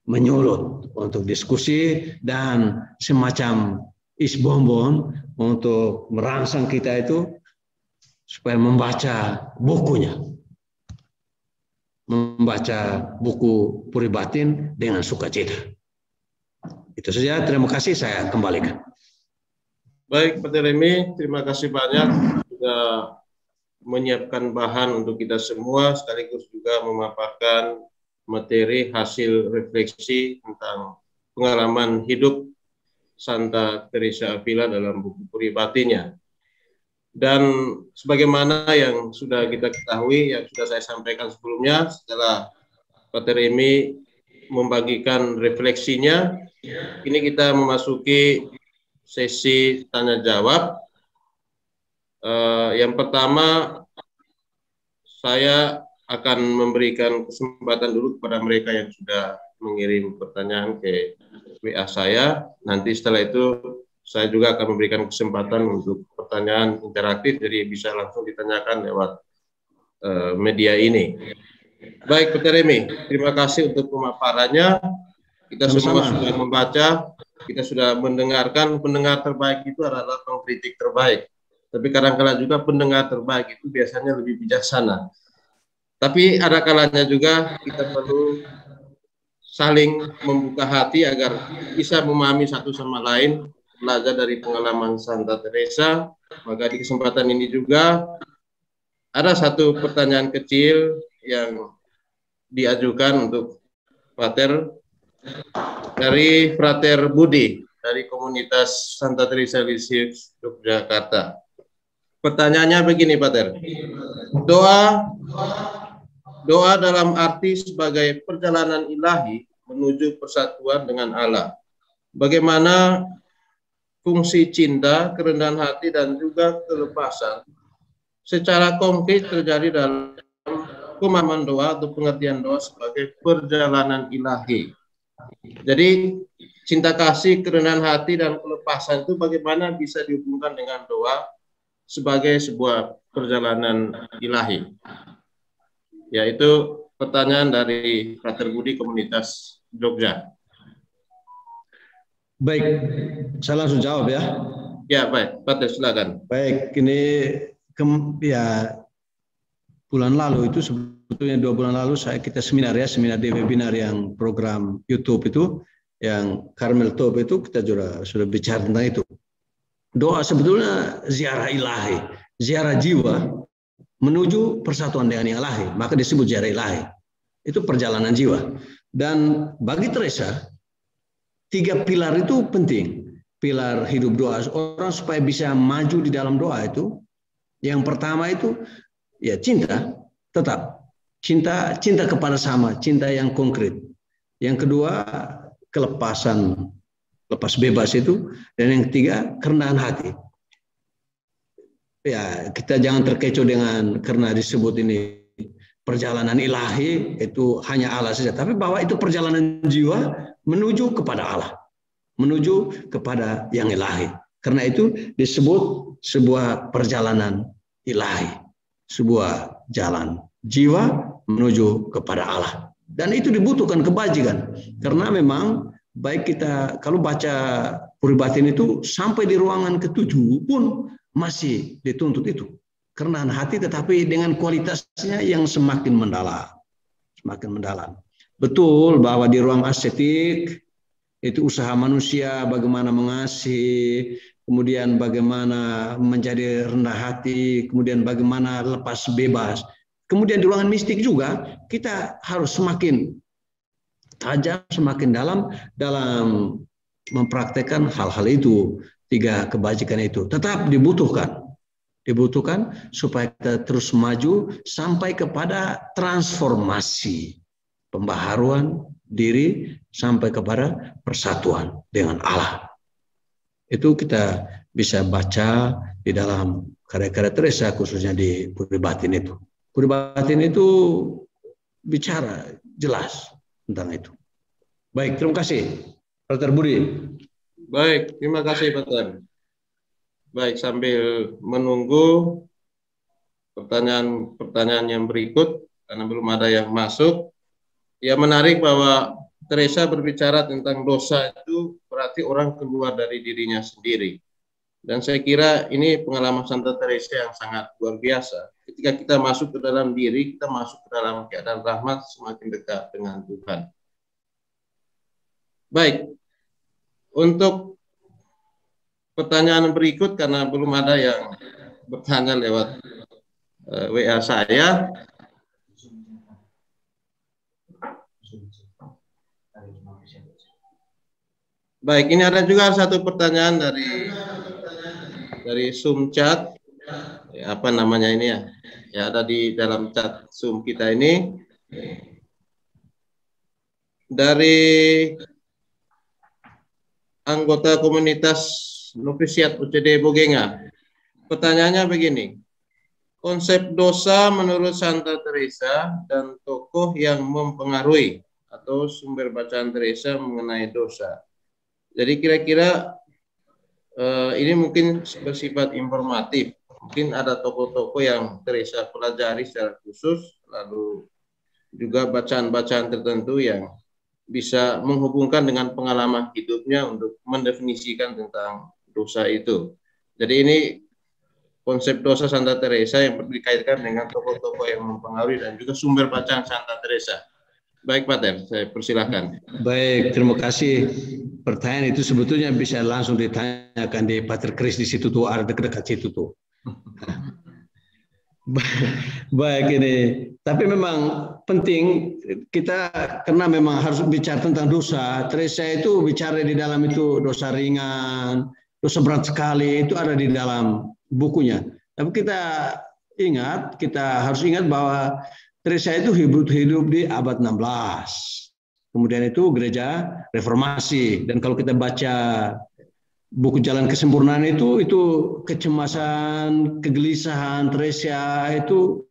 S4: menyulut, untuk diskusi, dan semacam isbombon untuk merangsang kita itu supaya membaca bukunya. Membaca buku Puri Batin dengan sukacita. Itu saja, terima kasih, saya kembalikan.
S1: Baik, Pak Remi, terima kasih banyak sudah menyiapkan bahan untuk kita semua, sekaligus juga memaparkan materi hasil refleksi tentang pengalaman hidup Santa Teresa Avila dalam buku Puri Batinnya. Dan sebagaimana yang sudah kita ketahui, yang sudah saya sampaikan sebelumnya, setelah Pak Remi membagikan refleksinya, ini kita memasuki sesi tanya jawab. Yang pertama, saya akan memberikan kesempatan dulu kepada mereka yang sudah mengirim pertanyaan ke WA saya. Nanti setelah itu saya juga akan memberikan kesempatan untuk pertanyaan interaktif, jadi bisa langsung ditanyakan lewat media ini. Baik, Pak Remi, terima kasih untuk pemaparannya. Kita semua sudah membaca, kita sudah mendengarkan. Pendengar terbaik itu adalah pengkritik terbaik. Tapi kadang-kadang juga pendengar terbaik itu biasanya lebih bijaksana. Tapi ada kalanya juga kita perlu saling membuka hati agar bisa memahami satu sama lain, belajar dari pengalaman Santa Teresa. Maka di kesempatan ini juga ada satu pertanyaan kecil yang diajukan untuk Frater dari Frater Budi dari komunitas Santa Teresa Lisieux Yogyakarta. Pertanyaannya begini, Frater. Doa dalam arti sebagai perjalanan ilahi menuju persatuan dengan Allah. Bagaimana fungsi cinta, kerendahan hati, dan juga kelepasan secara konkret terjadi dalam pemahaman doa atau pengertian doa sebagai perjalanan ilahi. Jadi cinta kasih, kerendahan hati, dan kelepasan itu bagaimana bisa dihubungkan dengan doa sebagai sebuah perjalanan ilahi? Yaitu pertanyaan dari Pater Budi Komunitas Jogja.
S4: Baik, saya langsung jawab ya.
S1: Ya, baik, Pater silakan.
S4: Baik, ini ya bulan lalu itu sebetulnya 2 bulan lalu kita seminar di webinar yang program YouTube itu yang Karmel Top itu kita juga sudah bicara tentang itu. Doa sebetulnya ziarah ilahi, ziarah jiwa menuju persatuan dengan yang ilahi, maka disebut ziarah ilahi. Itu perjalanan jiwa. Dan bagi Teresa 3 pilar itu penting. Pilar hidup doa orang supaya bisa maju di dalam doa itu. Yang pertama itu ya cinta, tetap cinta kepada sama, cinta yang konkret. Yang kedua kelepasan, lepas bebas itu, dan yang ketiga kerendahan hati. Ya kita jangan terkecoh dengan karena disebut ini perjalanan ilahi itu hanya Allah saja, tapi bahwa itu perjalanan jiwa menuju kepada Allah, menuju kepada yang ilahi. Karena itu disebut sebuah perjalanan ilahi, sebuah jalan jiwa menuju kepada Allah. Dan itu dibutuhkan kebajikan. Karena memang baik kita kalau baca Puri Batin itu sampai di ruangan ke-7 pun masih dituntut itu. Kerendahan hati tetapi dengan kualitasnya yang semakin mendalam. Semakin mendalam. Betul bahwa di ruang ascetik itu usaha manusia bagaimana mengasihi, kemudian bagaimana menjadi rendah hati, kemudian bagaimana lepas bebas. Kemudian di ruangan mistik juga kita harus semakin tajam, semakin dalam mempraktekkan hal-hal itu, 3 kebajikan itu. Tetap dibutuhkan supaya kita terus maju sampai kepada transformasi, pembaharuan diri sampai kepada persatuan dengan Allah. Itu kita bisa baca di dalam karya-karya Teresa khususnya di Puri Batin itu. Puri Batin itu bicara jelas tentang itu. Baik, terima kasih, Pater Budi.
S1: Baik, terima kasih, Pater. Baik, sambil menunggu pertanyaan yang berikut, karena belum ada yang masuk. Ya menarik bahwa Teresa berbicara tentang dosa itu berarti orang keluar dari dirinya sendiri. Dan saya kira ini pengalaman Santa Teresa yang sangat luar biasa. Ketika kita masuk ke dalam diri, kita masuk ke dalam keadaan rahmat, semakin dekat dengan Tuhan. Baik, untuk pertanyaan berikut, karena belum ada yang bertanya lewat WA saya. Baik, ini ada juga satu pertanyaan dari Zoom chat, ya, apa namanya ini ya ada di dalam chat Zoom kita ini, dari anggota komunitas novisiat UCD Bogenga. Pertanyaannya begini, konsep dosa menurut Santa Teresa dan tokoh yang mempengaruhi atau sumber bacaan Teresa mengenai dosa. Jadi kira-kira ini mungkin bersifat informatif. Mungkin ada tokoh-tokoh yang Teresa pelajari secara khusus, lalu juga bacaan-bacaan tertentu yang bisa menghubungkan dengan pengalaman hidupnya untuk mendefinisikan tentang dosa itu. Jadi ini konsep dosa Santa Teresa yang dikaitkan dengan tokoh-tokoh yang mempengaruhi dan juga sumber bacaan Santa Teresa. Baik, Pater, saya persilahkan.
S4: Baik, terima kasih. Pertanyaan itu sebetulnya bisa langsung ditanyakan di Pater Kris di situ tuh, ada dekat situ tuh. Baik ini, tapi memang penting kita karena memang harus bicara tentang dosa. Teresa itu bicara di dalam itu dosa ringan, dosa berat sekali itu ada di dalam bukunya. Tapi kita harus ingat bahwa Teresa itu hidup di abad 16. Kemudian itu gereja reformasi. Dan kalau kita baca buku Jalan Kesempurnaan itu kecemasan, kegelisahan Teresa itu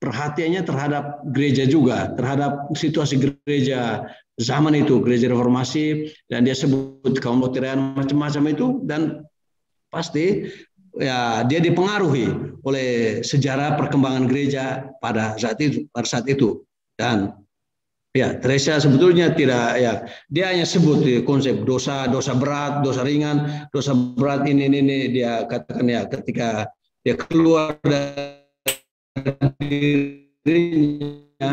S4: perhatiannya terhadap gereja juga, terhadap situasi gereja zaman itu, gereja reformasi, dan dia sebut kaum Lutheran macam-macam itu, dan pasti ya dia dipengaruhi oleh sejarah perkembangan gereja pada saat itu. Dan ya, Teresa sebetulnya tidak, ya dia hanya sebut konsep dosa berat, dosa ringan, dosa berat ini dia katakan ya ketika dia keluar dari dirinya,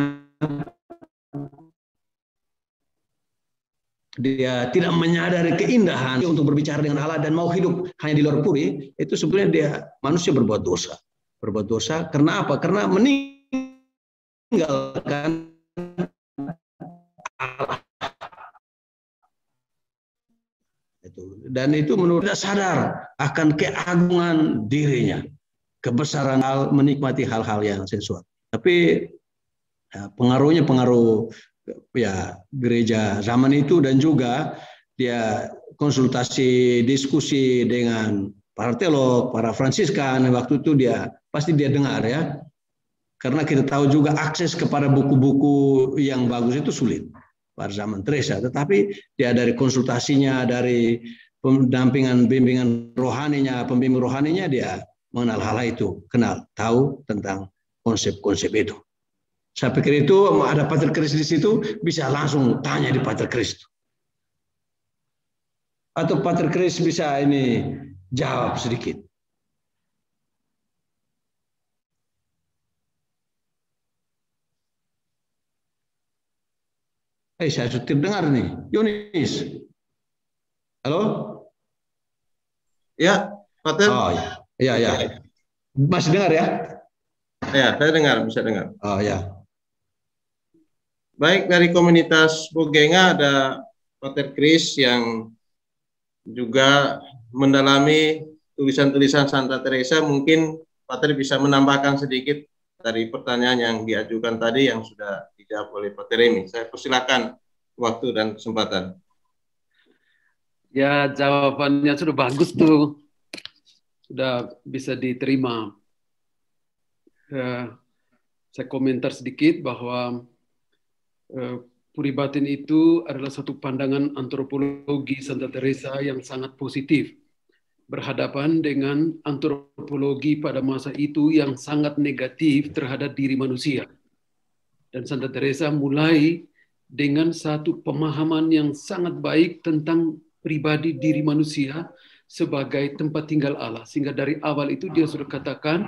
S4: dia tidak menyadari keindahan untuk berbicara dengan Allah dan mau hidup hanya di luar puri, itu sebenarnya dia manusia berbuat dosa. Berbuat dosa karena apa? Karena meninggalkan Allah. Dan itu menurut tidak sadar akan keagungan dirinya, kebesaran menikmati hal-hal yang sensual. Tapi ya, pengaruh ya gereja zaman itu, dan juga dia konsultasi diskusi dengan para teolog, para Fransiskan waktu itu pasti dia dengar ya, karena kita tahu juga akses kepada buku-buku yang bagus itu sulit pada zaman Teresa, tetapi dia dari konsultasinya, dari bimbingan rohaninya, pembimbing rohaninya, dia mengenal hal itu, tahu tentang konsep-konsep itu. Saya pikir itu ada Pater Kris di situ, bisa langsung tanya di Pater Kris. Atau Pater Kris bisa ini jawab sedikit. Saya sudah terdengar nih, Yunis. Halo?
S1: Ya, Pater.
S4: Oh ya. Masih dengar ya?
S1: Ya, saya dengar, bisa dengar.
S4: Oh ya.
S1: Baik, dari komunitas Bogenga ada Pater Kris yang juga mendalami tulisan-tulisan Santa Teresa. Mungkin Pater bisa menambahkan sedikit dari pertanyaan yang diajukan tadi yang sudah dijawab oleh Pater Remi. Saya persilakan waktu dan kesempatan.
S5: Ya, jawabannya sudah bagus tuh. Sudah bisa diterima. Saya komentar sedikit bahwa puri batin itu adalah satu pandangan antropologi Santa Teresa yang sangat positif, berhadapan dengan antropologi pada masa itu yang sangat negatif terhadap diri manusia. Dan Santa Teresa mulai dengan satu pemahaman yang sangat baik tentang pribadi diri manusia sebagai tempat tinggal Allah. Sehingga dari awal itu dia sudah katakan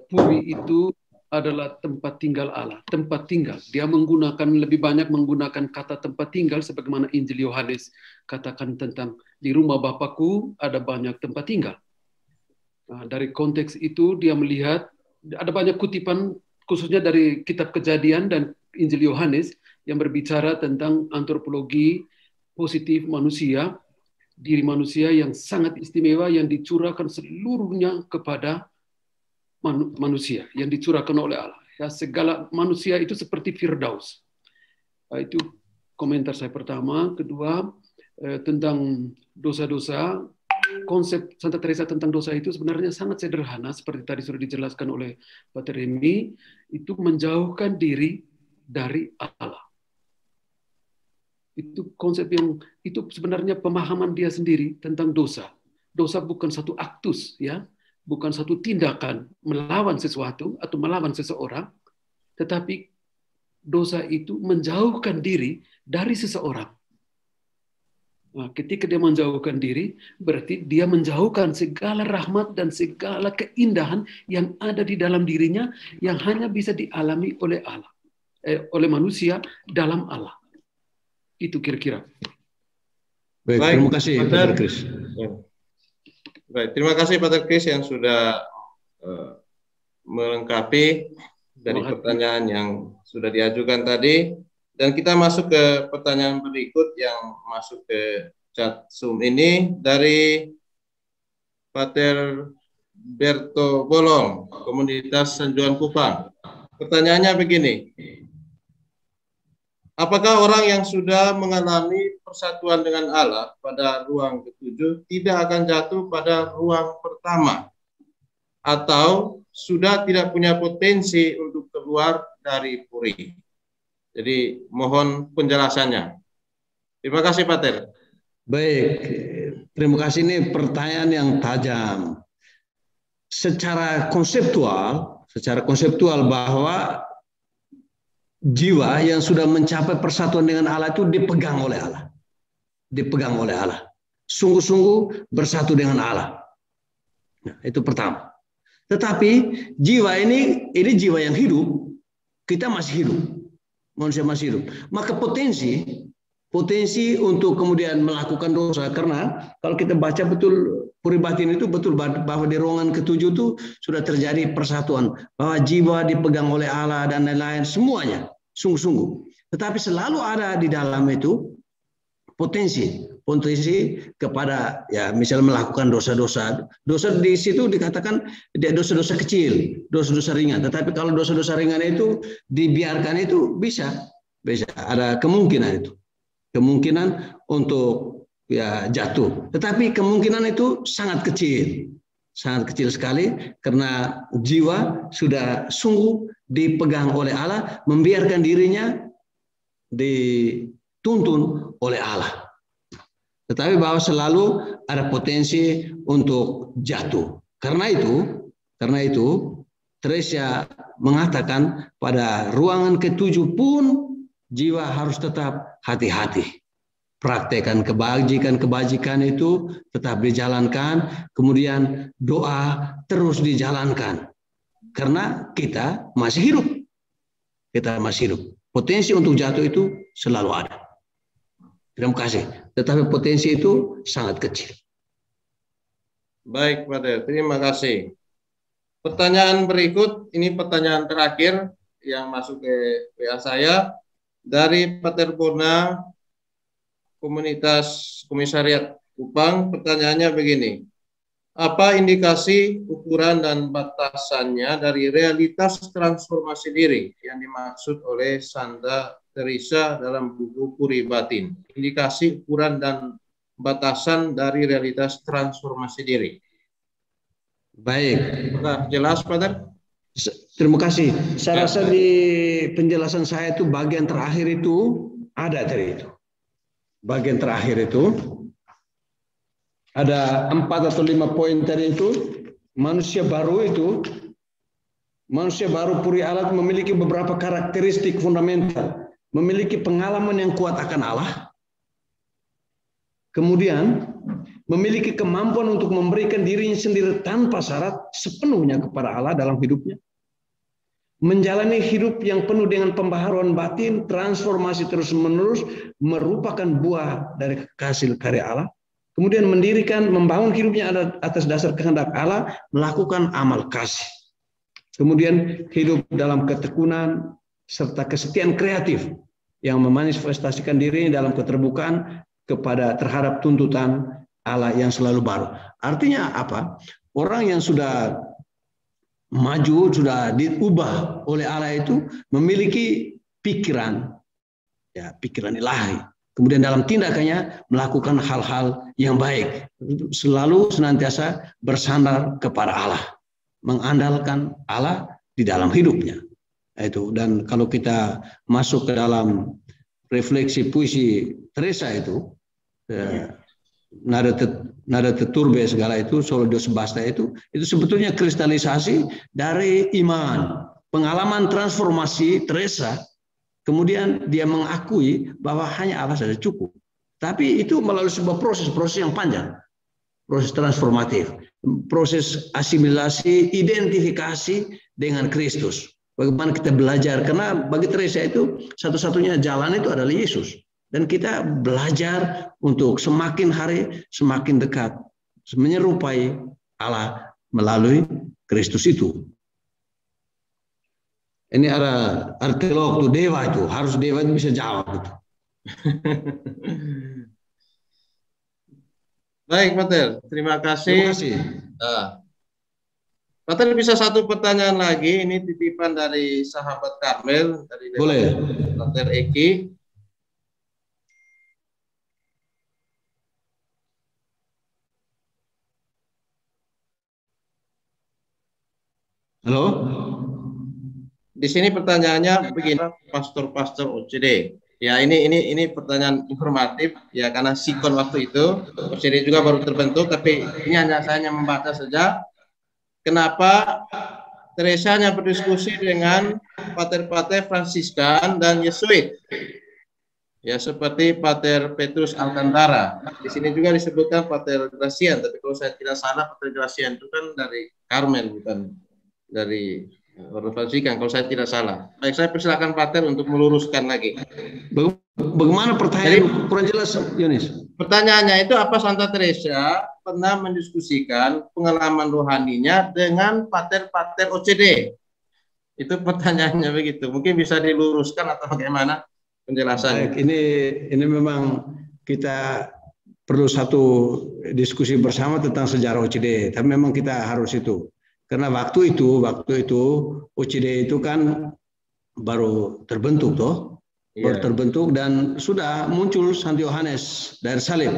S5: puri itu adalah tempat tinggal Allah, tempat tinggal. Dia lebih banyak menggunakan kata tempat tinggal sebagaimana Injil Yohanes katakan tentang di rumah Bapakku ada banyak tempat tinggal. Nah, dari konteks itu dia melihat ada banyak kutipan khususnya dari kitab Kejadian dan Injil Yohanes yang berbicara tentang antropologi positif manusia, diri manusia yang sangat istimewa yang dicurahkan seluruhnya kepada manusia, yang dicurahkan oleh Allah. Ya, segala manusia itu seperti Firdaus. Itu komentar saya pertama. Kedua, tentang dosa-dosa. Konsep Santa Teresa tentang dosa itu sebenarnya sangat sederhana, seperti tadi sudah dijelaskan oleh Pater Remi, itu menjauhkan diri dari Allah. Itu konsep yang itu sebenarnya pemahaman dia sendiri tentang dosa. Dosa bukan satu aktus, ya, bukan satu tindakan melawan sesuatu atau melawan seseorang, tetapi dosa itu menjauhkan diri dari seseorang. Nah, ketika dia menjauhkan diri, berarti dia menjauhkan segala rahmat dan segala keindahan yang ada di dalam dirinya yang hanya bisa dialami oleh Allah, oleh manusia dalam Allah. Itu kira-kira.
S4: Baik, terima kasih Pater Kris.
S1: Baik, terima kasih Pater Kris yang sudah melengkapi dari pertanyaan yang sudah diajukan tadi. Dan kita masuk ke pertanyaan berikut yang masuk ke chat Zoom ini dari Pater Berto Bolong, komunitas Sanjuan Kupang. Pertanyaannya begini. Apakah orang yang sudah mengalami persatuan dengan Allah pada ruang ketujuh tidak akan jatuh pada ruang pertama? Atau sudah tidak punya potensi untuk keluar dari puri? Jadi mohon penjelasannya. Terima kasih Pater.
S4: Baik, terima kasih, ini pertanyaan yang tajam. secara konseptual bahwa jiwa yang sudah mencapai persatuan dengan Allah itu dipegang oleh Allah. Dipegang oleh Allah. Sungguh-sungguh bersatu dengan Allah. Nah, itu pertama. Tetapi jiwa ini jiwa yang hidup. Kita masih hidup. Manusia masih hidup. Maka potensi untuk kemudian melakukan dosa, karena kalau kita baca betul puri batin itu betul bahwa di ruangan ke-7 itu sudah terjadi persatuan, bahwa jiwa dipegang oleh Allah dan lain-lain, semuanya sungguh-sungguh. Tetapi selalu ada di dalam itu potensi kepada ya misalnya melakukan dosa-dosa. Dosa di situ dikatakan dosa-dosa kecil, dosa-dosa ringan. Tetapi kalau dosa-dosa ringan itu dibiarkan itu bisa ada kemungkinan itu. Kemungkinan untuk ya jatuh. Tetapi kemungkinan itu sangat kecil sekali karena jiwa sudah sungguh dipegang oleh Allah, membiarkan dirinya dituntun oleh Allah. Tetapi bahwa selalu ada potensi untuk jatuh. Karena itu Teresa mengatakan pada ruangan ke-7 pun jiwa harus tetap hati-hati. Praktekkan kebajikan itu tetap dijalankan, kemudian doa terus dijalankan. Karena kita masih hidup. Potensi untuk jatuh itu selalu ada. Terima kasih. Tetapi potensi itu sangat kecil.
S1: Baik, Pater. Terima kasih. Pertanyaan berikut, ini pertanyaan terakhir yang masuk ke WA saya. Dari Pater Purna, Komunitas Komisariat Kupang, pertanyaannya begini. Apa indikasi, ukuran, dan batasannya dari realitas transformasi diri yang dimaksud oleh Santa Teresa dalam buku Puri Batin? Indikasi, ukuran, dan batasan dari realitas transformasi diri.
S4: Baik.
S1: Jelas, Pater?
S4: Terima kasih. Saya rasa di penjelasan saya itu bagian terakhir itu ada tadi itu. Bagian terakhir itu ada 4 atau 5 poin tadi itu. Manusia baru puri alat memiliki beberapa karakteristik fundamental, memiliki pengalaman yang kuat akan Allah, kemudian memiliki kemampuan untuk memberikan dirinya sendiri tanpa syarat sepenuhnya kepada Allah dalam hidupnya. Menjalani hidup yang penuh dengan pembaharuan batin, transformasi terus-menerus merupakan buah dari hasil karya Allah. Kemudian membangun hidupnya atas dasar kehendak Allah, melakukan amal kasih. Kemudian hidup dalam ketekunan serta kesetiaan kreatif yang memanifestasikan dirinya dalam keterbukaan terhadap tuntutan Allah yang selalu baru. Artinya apa? Orang yang sudah maju, sudah diubah oleh Allah itu memiliki pikiran ilahi. Kemudian dalam tindakannya melakukan hal-hal yang baik. Selalu senantiasa bersandar kepada Allah. Mengandalkan Allah di dalam hidupnya. Itu. Dan kalau kita masuk ke dalam refleksi puisi Teresa itu, nada teturbe segala itu, solo dos basta itu sebetulnya kristalisasi dari iman, pengalaman transformasi Teresa. Kemudian dia mengakui bahwa hanya Allah saja cukup. Tapi itu melalui sebuah proses yang panjang, proses transformatif, proses asimilasi, identifikasi dengan Kristus. Bagaimana kita belajar, karena bagi Teresa itu satu-satunya jalan itu adalah Yesus. Dan kita belajar untuk semakin hari semakin dekat menyerupai Allah melalui Kristus itu. Ini ada arkeolog tuh dewa itu, harus dewa itu bisa jawab itu.
S1: Baik, Pater. Terima kasih.
S4: Terima kasih.
S1: Pater, bisa satu pertanyaan lagi, ini titipan dari sahabat Karmel dari
S4: Boleh.
S1: Pater Eki.
S4: Halo?
S1: Di sini pertanyaannya begini, Pastor OCD. Ya, ini pertanyaan informatif ya, karena sikon waktu itu OCD juga baru terbentuk, tapi ini saya hanya membaca saja. kenapa Teresa hanya berdiskusi dengan pater-pater Fransiskan dan Yesuit. Ya, seperti Pater Petrus Alcantara. Di sini juga disebutkan Pater Gracian, tapi kalau saya tidak salah Pater Gracian itu kan dari Karmel, bukan dari Orden Fransiskan, kalau saya tidak salah. Baik, saya persilakan Pater untuk meluruskan lagi.
S4: Bagaimana pertanyaan kurang jelas, Yonis?
S1: Pertanyaannya itu, apa Santa Teresa pernah mendiskusikan pengalaman rohaninya dengan pater-pater OCD? Itu pertanyaannya begitu. Mungkin bisa diluruskan atau bagaimana penjelasannya?
S4: Baik, ini memang kita perlu satu diskusi bersama tentang sejarah OCD. Tapi memang kita harus itu. Karena waktu itu OCD itu kan baru terbentuk toh. Baru terbentuk dan sudah muncul Santo Yohanes dari Salib.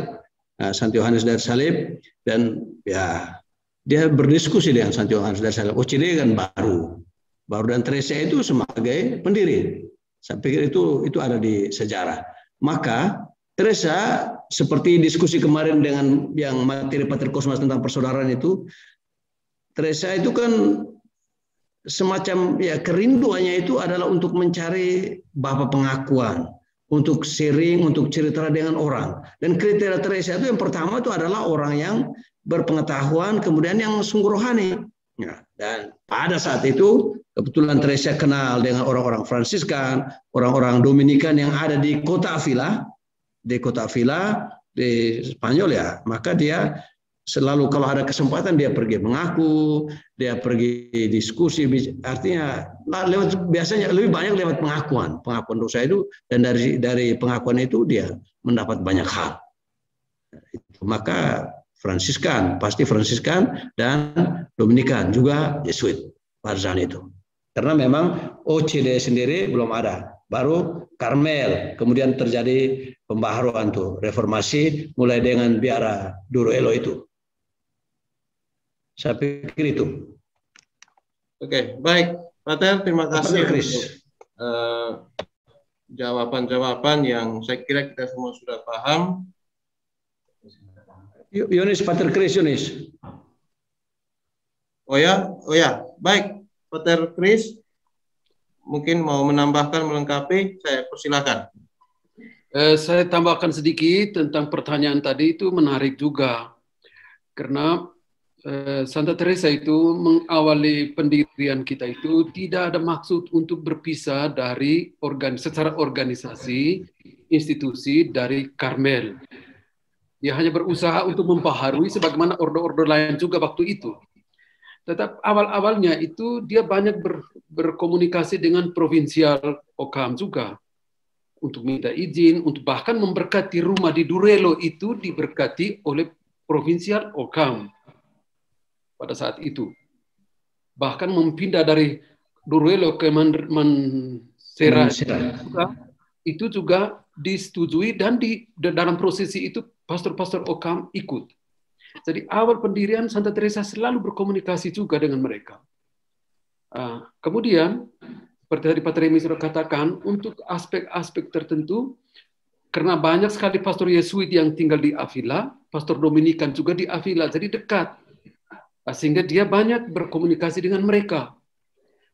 S4: Nah, Santo Yohanes dari Salib, dan ya dia berdiskusi dengan Santo Yohanes dari Salib. OCD kan baru dan Teresa itu sebagai pendiri. Saya pikir itu ada di sejarah. Maka Teresa seperti diskusi kemarin dengan yang materi Pater Kosmas tentang persaudaraan itu, Teresa itu kan semacam ya kerinduannya itu adalah untuk mencari bapa pengakuan, untuk sharing, untuk cerita dengan orang. Dan kriteria Teresa itu yang pertama itu adalah orang yang berpengetahuan, kemudian yang sungguh rohani. Ya, dan pada saat itu kebetulan Teresa kenal dengan orang-orang Fransiskan, orang-orang Dominikan yang ada di kota Avila, di Spanyol ya. Maka dia selalu kalau ada kesempatan dia pergi mengaku, dia pergi diskusi, artinya biasanya lebih banyak lewat pengakuan dosa itu, dan dari pengakuan itu dia mendapat banyak hal. Maka pasti Fransiskan dan Dominikan juga Yesuit pada saat itu. Karena memang OCD sendiri belum ada, baru Karmel, kemudian terjadi pembaharuan tuh, reformasi mulai dengan biara Duro Elo itu. Saya pikir itu.
S1: Oke, baik, Pater, terima kasih untuk jawaban-jawaban yang saya kira kita semua sudah paham.
S4: Yonis, Pater Chris, Yonis.
S1: Oh ya, baik, Pater Chris, mungkin mau menambahkan, melengkapi, saya persilakan.
S5: Saya tambahkan sedikit tentang pertanyaan tadi, itu menarik juga. Karena Santa Teresa itu mengawali pendirian kita itu tidak ada maksud untuk berpisah dari secara organisasi, institusi dari Karmel. Dia hanya berusaha untuk membaharui sebagaimana ordo-ordo lain juga waktu itu. Tetap awal-awalnya itu dia banyak berkomunikasi dengan provinsial Occam juga. Untuk minta izin, untuk bahkan memberkati rumah di Durelo itu diberkati oleh provinsial Occam pada saat itu. Bahkan mempindah dari Durelo ke Mansera itu juga disetujui, dan di dalam prosesi itu pastor-pastor Occam ikut. Jadi awal pendirian Santa Teresa selalu berkomunikasi juga dengan mereka. Kemudian seperti tadi Pater Remi sudah katakan, untuk aspek-aspek tertentu, karena banyak sekali pastor Yesuit yang tinggal di Avila, pastor Dominikan juga di Avila, jadi dekat. Sehingga dia banyak berkomunikasi dengan mereka.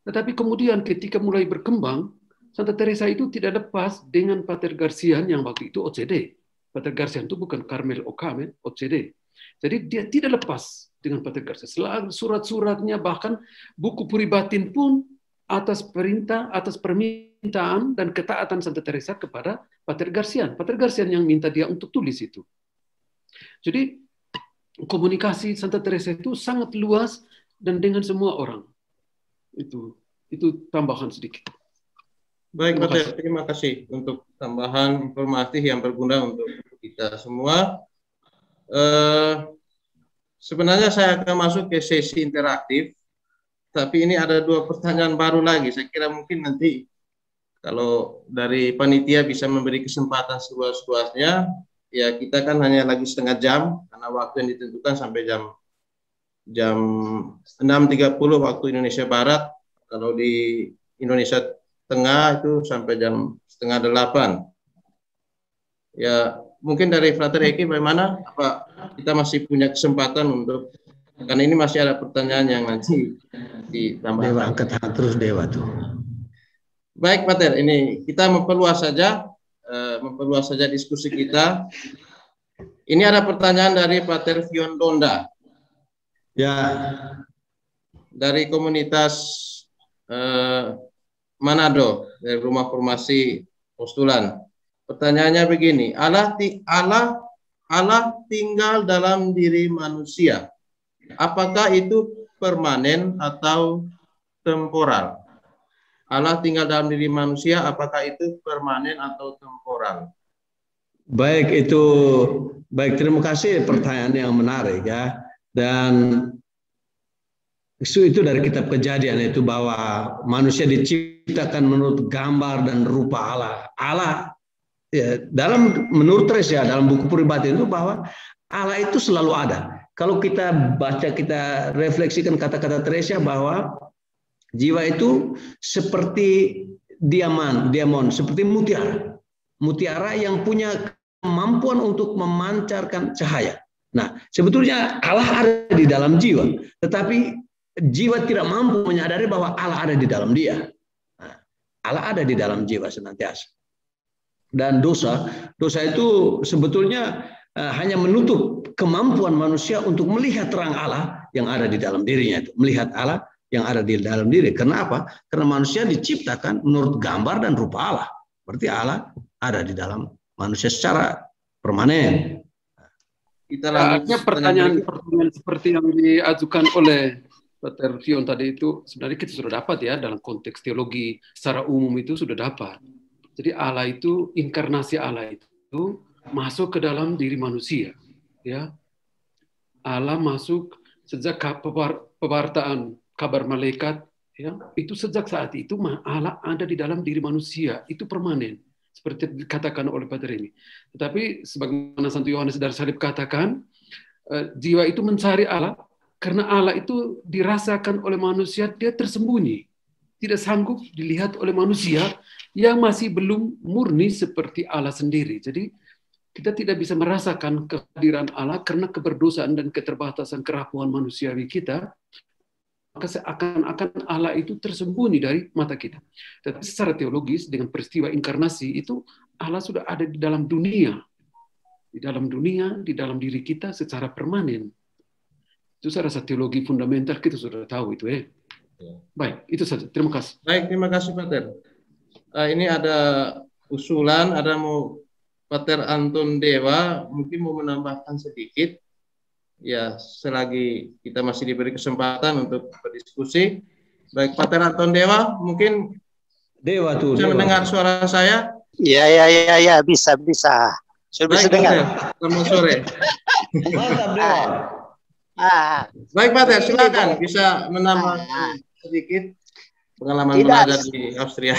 S5: Tetapi kemudian ketika mulai berkembang, Santa Teresa itu tidak lepas dengan Pater Garcian yang waktu itu OCD. Pater Garcian itu bukan Karmel Occam, OCD. Jadi dia tidak lepas dengan Pater Garcian. Surat-suratnya, bahkan buku Puribatin pun atas perintah, atas permintaan dan ketaatan Santa Teresa kepada Pater Garcian. Pater Garcian yang minta dia untuk tulis itu. Jadi komunikasi Santa Teresa itu sangat luas dan dengan semua orang. Itu tambahan sedikit.
S1: Baik, Pater, terima kasih untuk tambahan informasi yang berguna untuk kita semua. Sebenarnya saya akan masuk ke sesi interaktif, tapi ini ada 2 pertanyaan baru lagi. Saya kira mungkin nanti kalau dari panitia bisa memberi kesempatan seluas-luasnya, ya kita kan hanya lagi setengah jam, karena waktu yang ditentukan sampai jam 6.30 waktu Indonesia Barat. Kalau di Indonesia Tengah itu sampai jam 7:30. Ya, mungkin dari Frater Eki bagaimana? Apa kita masih punya kesempatan untuk Karena ini masih ada pertanyaan yang nanti ditambahkan.
S4: Dewa angkat tangan terus Dewa tuh.
S1: Baik Pater, ini kita memperluas saja diskusi kita. Ini ada pertanyaan dari Pater Vion Donda.
S4: Ya.
S1: Dari komunitas Manado, dari Rumah Formasi Postulan. Pertanyaannya begini, Allah tinggal dalam diri manusia. Apakah itu permanen atau temporal? Allah tinggal dalam diri manusia, apakah itu permanen atau temporal?
S4: Baik, terima kasih, pertanyaan yang menarik ya. Dan itu dari kitab Kejadian itu, bahwa manusia diciptakan menurut gambar dan rupa Allah. Allah ya, menurut Teresa dalam buku Puri Batin itu, bahwa Allah itu selalu ada. Kalau kita baca, kita refleksikan kata-kata Teresa, bahwa jiwa itu seperti diamond, seperti mutiara yang punya kemampuan untuk memancarkan cahaya. Nah, sebetulnya Allah ada di dalam jiwa, tetapi jiwa tidak mampu menyadari bahwa Allah ada di dalam dia. Nah, Allah ada di dalam jiwa senantiasa. Dan dosa itu sebetulnya hanya menutup kemampuan manusia untuk melihat terang Allah yang ada di dalam dirinya itu, melihat Allah yang ada di dalam diri. Kenapa? Karena manusia diciptakan menurut gambar dan rupa Allah. Berarti Allah ada di dalam manusia secara permanen.
S1: Kita lanjutnya
S5: pertanyaan seperti yang diajukan oleh Pater Vion tadi itu sebenarnya kita sudah dapat ya, dalam konteks teologi secara umum itu sudah dapat. Jadi Allah itu, inkarnasi Allah itu masuk ke dalam diri manusia. Ya, Allah masuk sejak pewartaan kabar malaikat, ya, itu sejak saat itu Allah ada di dalam diri manusia, itu permanen, seperti dikatakan oleh Pater ini. Tetapi sebagaimana Santo Yohanes dari Salib katakan, jiwa itu mencari Allah karena Allah itu dirasakan oleh manusia, dia tersembunyi, tidak sanggup dilihat oleh manusia yang masih belum murni seperti Allah sendiri. Jadi kita tidak bisa merasakan kehadiran Allah karena keberdosaan dan keterbatasan kerapuhan manusiawi kita. Maka seakan-akan Allah itu tersembunyi dari mata kita. Tetapi secara teologis dengan peristiwa inkarnasi itu Allah sudah ada di dalam dunia. Di dalam dunia, di dalam diri kita secara permanen. Itu saya rasa teologi fundamental kita sudah tahu itu ya. Baik, itu saja. Terima kasih.
S1: Baik, terima kasih Pater. Ini ada usulan, Pater Anton Dewa mungkin mau menambahkan sedikit. Ya, selagi kita masih diberi kesempatan untuk berdiskusi. Baik, Pater Anton Dewa, mungkin
S4: Dewa tuh
S1: bisa mendengar suara saya?
S6: Ya, bisa. Sudah bisa dengar.
S1: Selamat sore.
S4: Mantap, Dewa.
S1: Baik, Pater, silakan bisa menambahkan sedikit pengalaman belajar di Austria.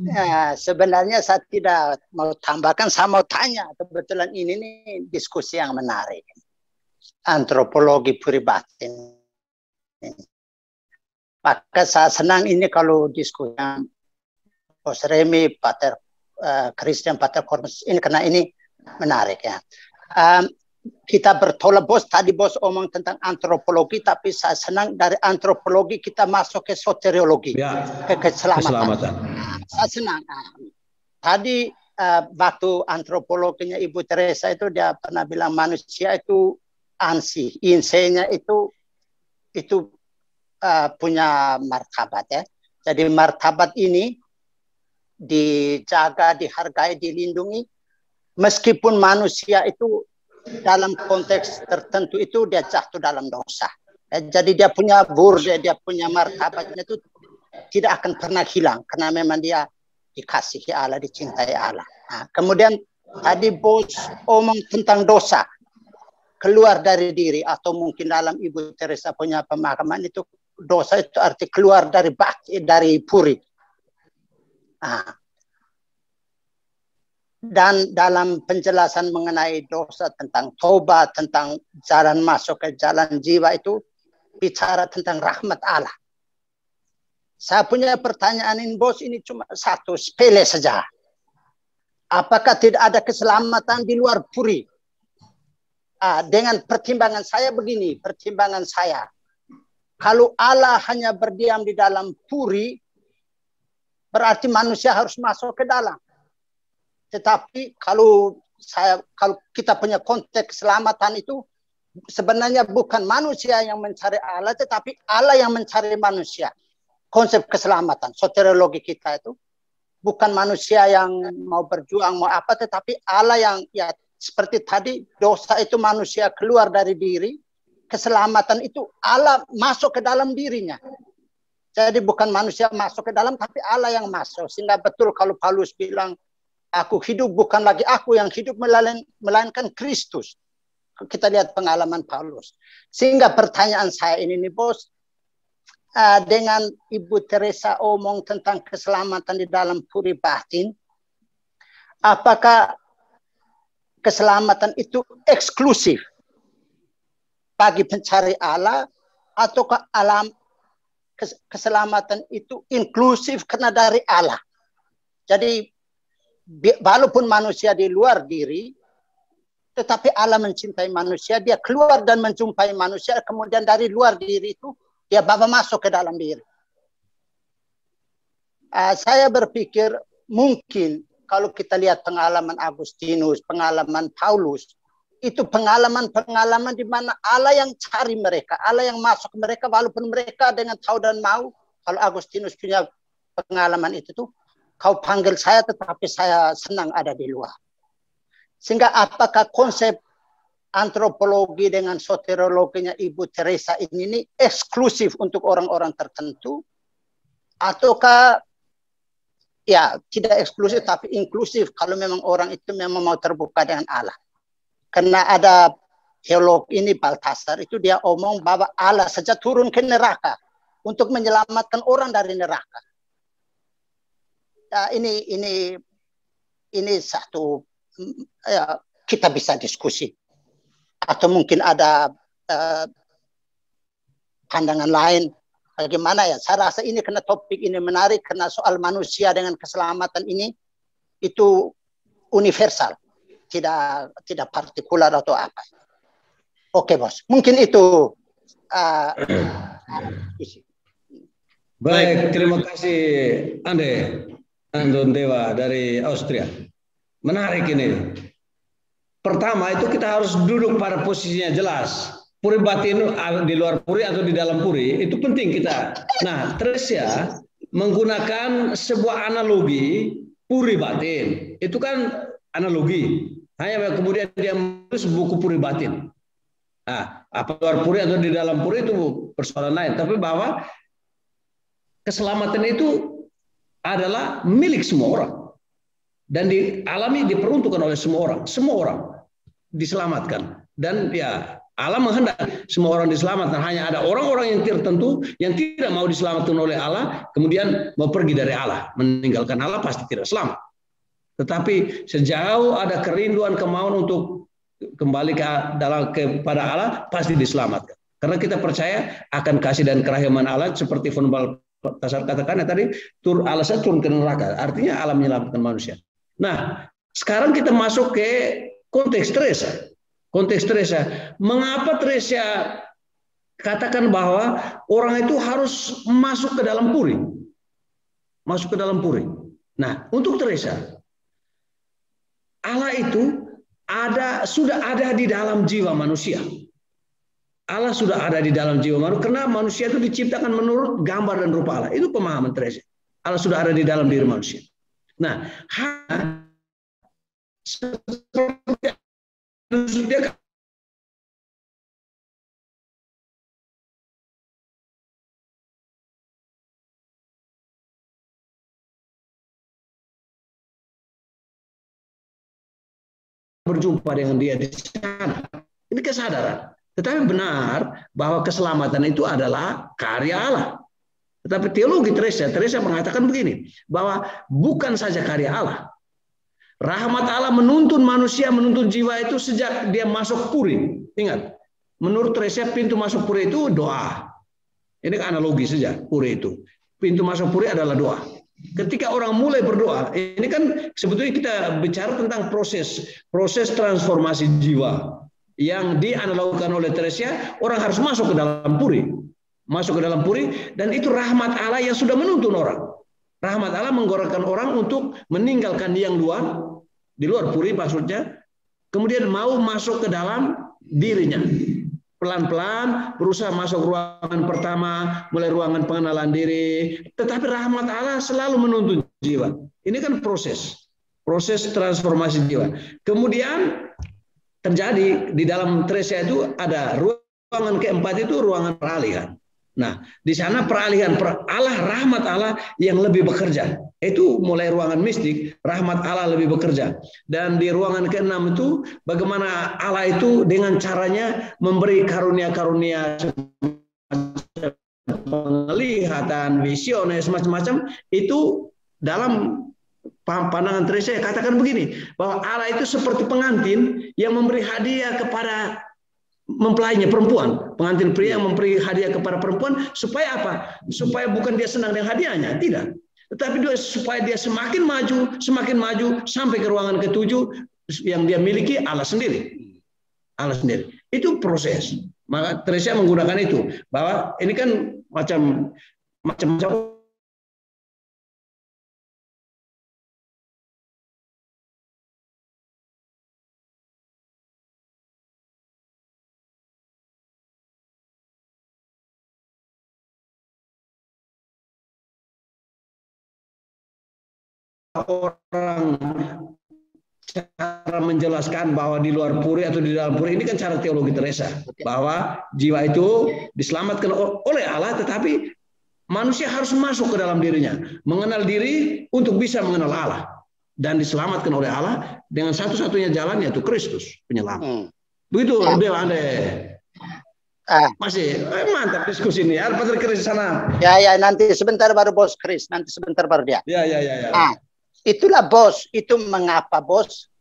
S6: Ya, sebenarnya saya tidak mau tambahkan, saya mau tanya. Kebetulan ini nih diskusi yang menarik. Antropologi Puri Batin. Maka saya senang ini kalau diskusi Bos Remi, Pater Christian, Pater Kormus ini, karena ini menarik ya. Kita bertolak tadi bos omong tentang antropologi, tapi saya senang dari antropologi kita masuk ke soteriologi, ke keselamatan. Saya senang. Tadi waktu antropologinya Ibu Teresa itu dia pernah bilang manusia itu ansih, insenya itu punya martabat ya. Jadi martabat ini dijaga, dihargai, dilindungi, meskipun manusia itu dalam konteks tertentu itu dia jatuh dalam dosa. Jadi dia punya dia punya martabatnya itu tidak akan pernah hilang karena memang dia dikasihi Allah, dicintai Allah. Nah, kemudian tadi bos omong tentang dosa keluar dari diri, atau mungkin dalam Ibu Teresa punya pemahaman itu dosa itu arti keluar dari dari puri. Nah, dan dalam penjelasan mengenai dosa, tentang tobat, tentang jalan masuk ke jalan jiwa itu bicara tentang rahmat Allah. Saya punya pertanyaan ini bos, ini cuma satu, sepele saja. Apakah tidak ada keselamatan di luar puri? dengan pertimbangan saya begini, pertimbangan saya. Kalau Allah hanya berdiam di dalam puri, berarti manusia harus masuk ke dalam. Tetapi kalau kita punya konteks keselamatan itu, sebenarnya bukan manusia yang mencari Allah, tetapi Allah yang mencari manusia. Konsep keselamatan, soteriologi kita itu bukan manusia yang mau berjuang, mau apa, tetapi Allah yang, ya seperti tadi, dosa itu manusia keluar dari diri, keselamatan itu Allah masuk ke dalam dirinya. Jadi bukan manusia masuk ke dalam, tapi Allah yang masuk. Sehingga betul kalau Paulus bilang, aku hidup bukan lagi aku yang hidup, melainkan Kristus. Kita lihat pengalaman Paulus. Sehingga pertanyaan saya ini nih bos, dengan Ibu Teresa omong tentang keselamatan di dalam puri batin, apakah keselamatan itu eksklusif bagi pencari Allah, ataukah keselamatan itu inklusif karena dari Allah? Jadi walaupun manusia di luar diri, tetapi Allah mencintai manusia, dia keluar dan menjumpai manusia, kemudian dari luar diri itu dia bawa masuk ke dalam diri. Saya berpikir mungkin kalau kita lihat pengalaman Agustinus, pengalaman Paulus, itu pengalaman-pengalaman di mana Allah yang cari mereka, Allah yang masuk mereka, walaupun mereka dengan tahu dan mau. Kalau Agustinus punya pengalaman itu tuh, kau panggil saya tetapi saya senang ada di luar. Sehingga apakah konsep antropologi dengan soteriologinya Ibu Teresa ini eksklusif untuk orang-orang tertentu, ataukah ya tidak eksklusif tapi inklusif kalau memang orang itu memang mau terbuka dengan Allah? Karena ada teolog ini Baltasar itu dia omong bahwa Allah saja turun ke neraka untuk menyelamatkan orang dari neraka. Ya, ini satu ya, kita bisa diskusi. Atau mungkin ada pandangan lain bagaimana ya. Saya rasa ini karena topik ini menarik, karena soal manusia dengan keselamatan ini itu universal, tidak partikular atau apa. Oke bos, mungkin itu
S4: baik. Terima kasih Anton Dewa dari Austria. Menarik ini. Pertama itu kita harus duduk pada posisinya jelas. Puri batin di luar puri atau di dalam puri, itu penting kita. Nah, Teresa menggunakan sebuah analogi puri batin. Itu kan analogi. Hanya kemudian dia menulis buku puri batin. Nah, apa luar puri atau di dalam puri itu persoalan lain. Tapi bahwa keselamatan itu adalah milik semua orang. Dan dialami, diperuntukkan oleh semua orang diselamatkan. Dan ya Allah menghendaki semua orang diselamatkan. Hanya ada orang-orang yang tertentu yang tidak mau diselamatkan oleh Allah, kemudian mau pergi dari Allah, meninggalkan Allah, pasti tidak selamat. Tetapi sejauh ada kerinduan, kemauan untuk kembali kepada Allah, pasti diselamatkan. Karena kita percaya akan kasih dan kerahiman Allah, seperti Von Balthasar katakan tadi, Allah saya turun ke neraka, artinya Allah menyelamatkan manusia. Nah, sekarang kita masuk ke konteks Teresa. Konteks Teresa. Mengapa Teresa katakan bahwa orang itu harus masuk ke dalam puri? Masuk ke dalam puri. Nah, untuk Teresa, Allah itu sudah ada di dalam jiwa manusia. Allah sudah ada di dalam jiwa manusia, karena manusia itu diciptakan menurut gambar dan rupa Allah. Itu pemahaman Teresa. Allah sudah ada di dalam diri manusia. Nah, dia berjumpa dengan dia di sana. Ini kesadaran. Tetapi benar bahwa keselamatan itu adalah karya Allah. Tetapi teologi Teresa mengatakan begini, bahwa bukan saja karya Allah. Rahmat Allah menuntun manusia, menuntun jiwa itu sejak dia masuk puri. Ingat, menurut Teresa pintu masuk puri itu doa. Ini analogi saja, puri itu. Pintu masuk puri adalah doa. Ketika orang mulai berdoa, ini kan sebetulnya kita bicara tentang proses transformasi jiwa. yang dianalogkan oleh Teresia, orang harus masuk ke dalam puri. Masuk ke dalam puri, dan itu rahmat Allah yang sudah menuntun orang. Rahmat Allah menggerakkan orang untuk meninggalkan yang luar, di luar puri maksudnya, kemudian mau masuk ke dalam dirinya. Pelan-pelan berusaha masuk ruangan pertama, mulai ruangan pengenalan diri, tetapi rahmat Allah selalu menuntun jiwa. Ini kan proses transformasi jiwa. Kemudian terjadi di dalam Teresia itu ada ruangan keempat, itu ruangan peralihan. Nah, di sana peralihan Allah, rahmat Allah yang lebih bekerja. Itu mulai ruangan mistik, rahmat Allah lebih bekerja. Dan di ruangan keenam itu bagaimana Allah itu dengan caranya memberi karunia-karunia penglihatan, visioner, semacam-macam. Itu dalam pandangan Teresia katakan begini, bahwa Allah itu seperti pengantin yang memberi hadiah kepada mempelainya perempuan, pengantin pria yang memberi hadiah kepada perempuan, supaya apa? Supaya bukan dia senang dengan hadiahnya, tidak. Tetapi supaya dia semakin maju sampai ke ruangan ketujuh yang dia miliki Allah sendiri. Allah sendiri. Itu proses. Maka Teresia menggunakan itu, bahwa ini kan macam-macam orang cara menjelaskan bahwa di luar puri atau di dalam puri, ini kan cara teologi Teresa, bahwa jiwa itu diselamatkan oleh Allah, tetapi manusia harus masuk ke dalam dirinya, mengenal diri untuk bisa mengenal Allah, dan diselamatkan oleh Allah dengan satu-satunya jalan, yaitu Kristus penyelamat. Begitu, Dewa Ande. Masih mantap diskusi ini. Pastor Kris sana.
S6: Ya, nanti sebentar baru Bos Kris, nanti sebentar baru dia.
S4: Ya.
S6: Itulah Bos, itu mengapa Bos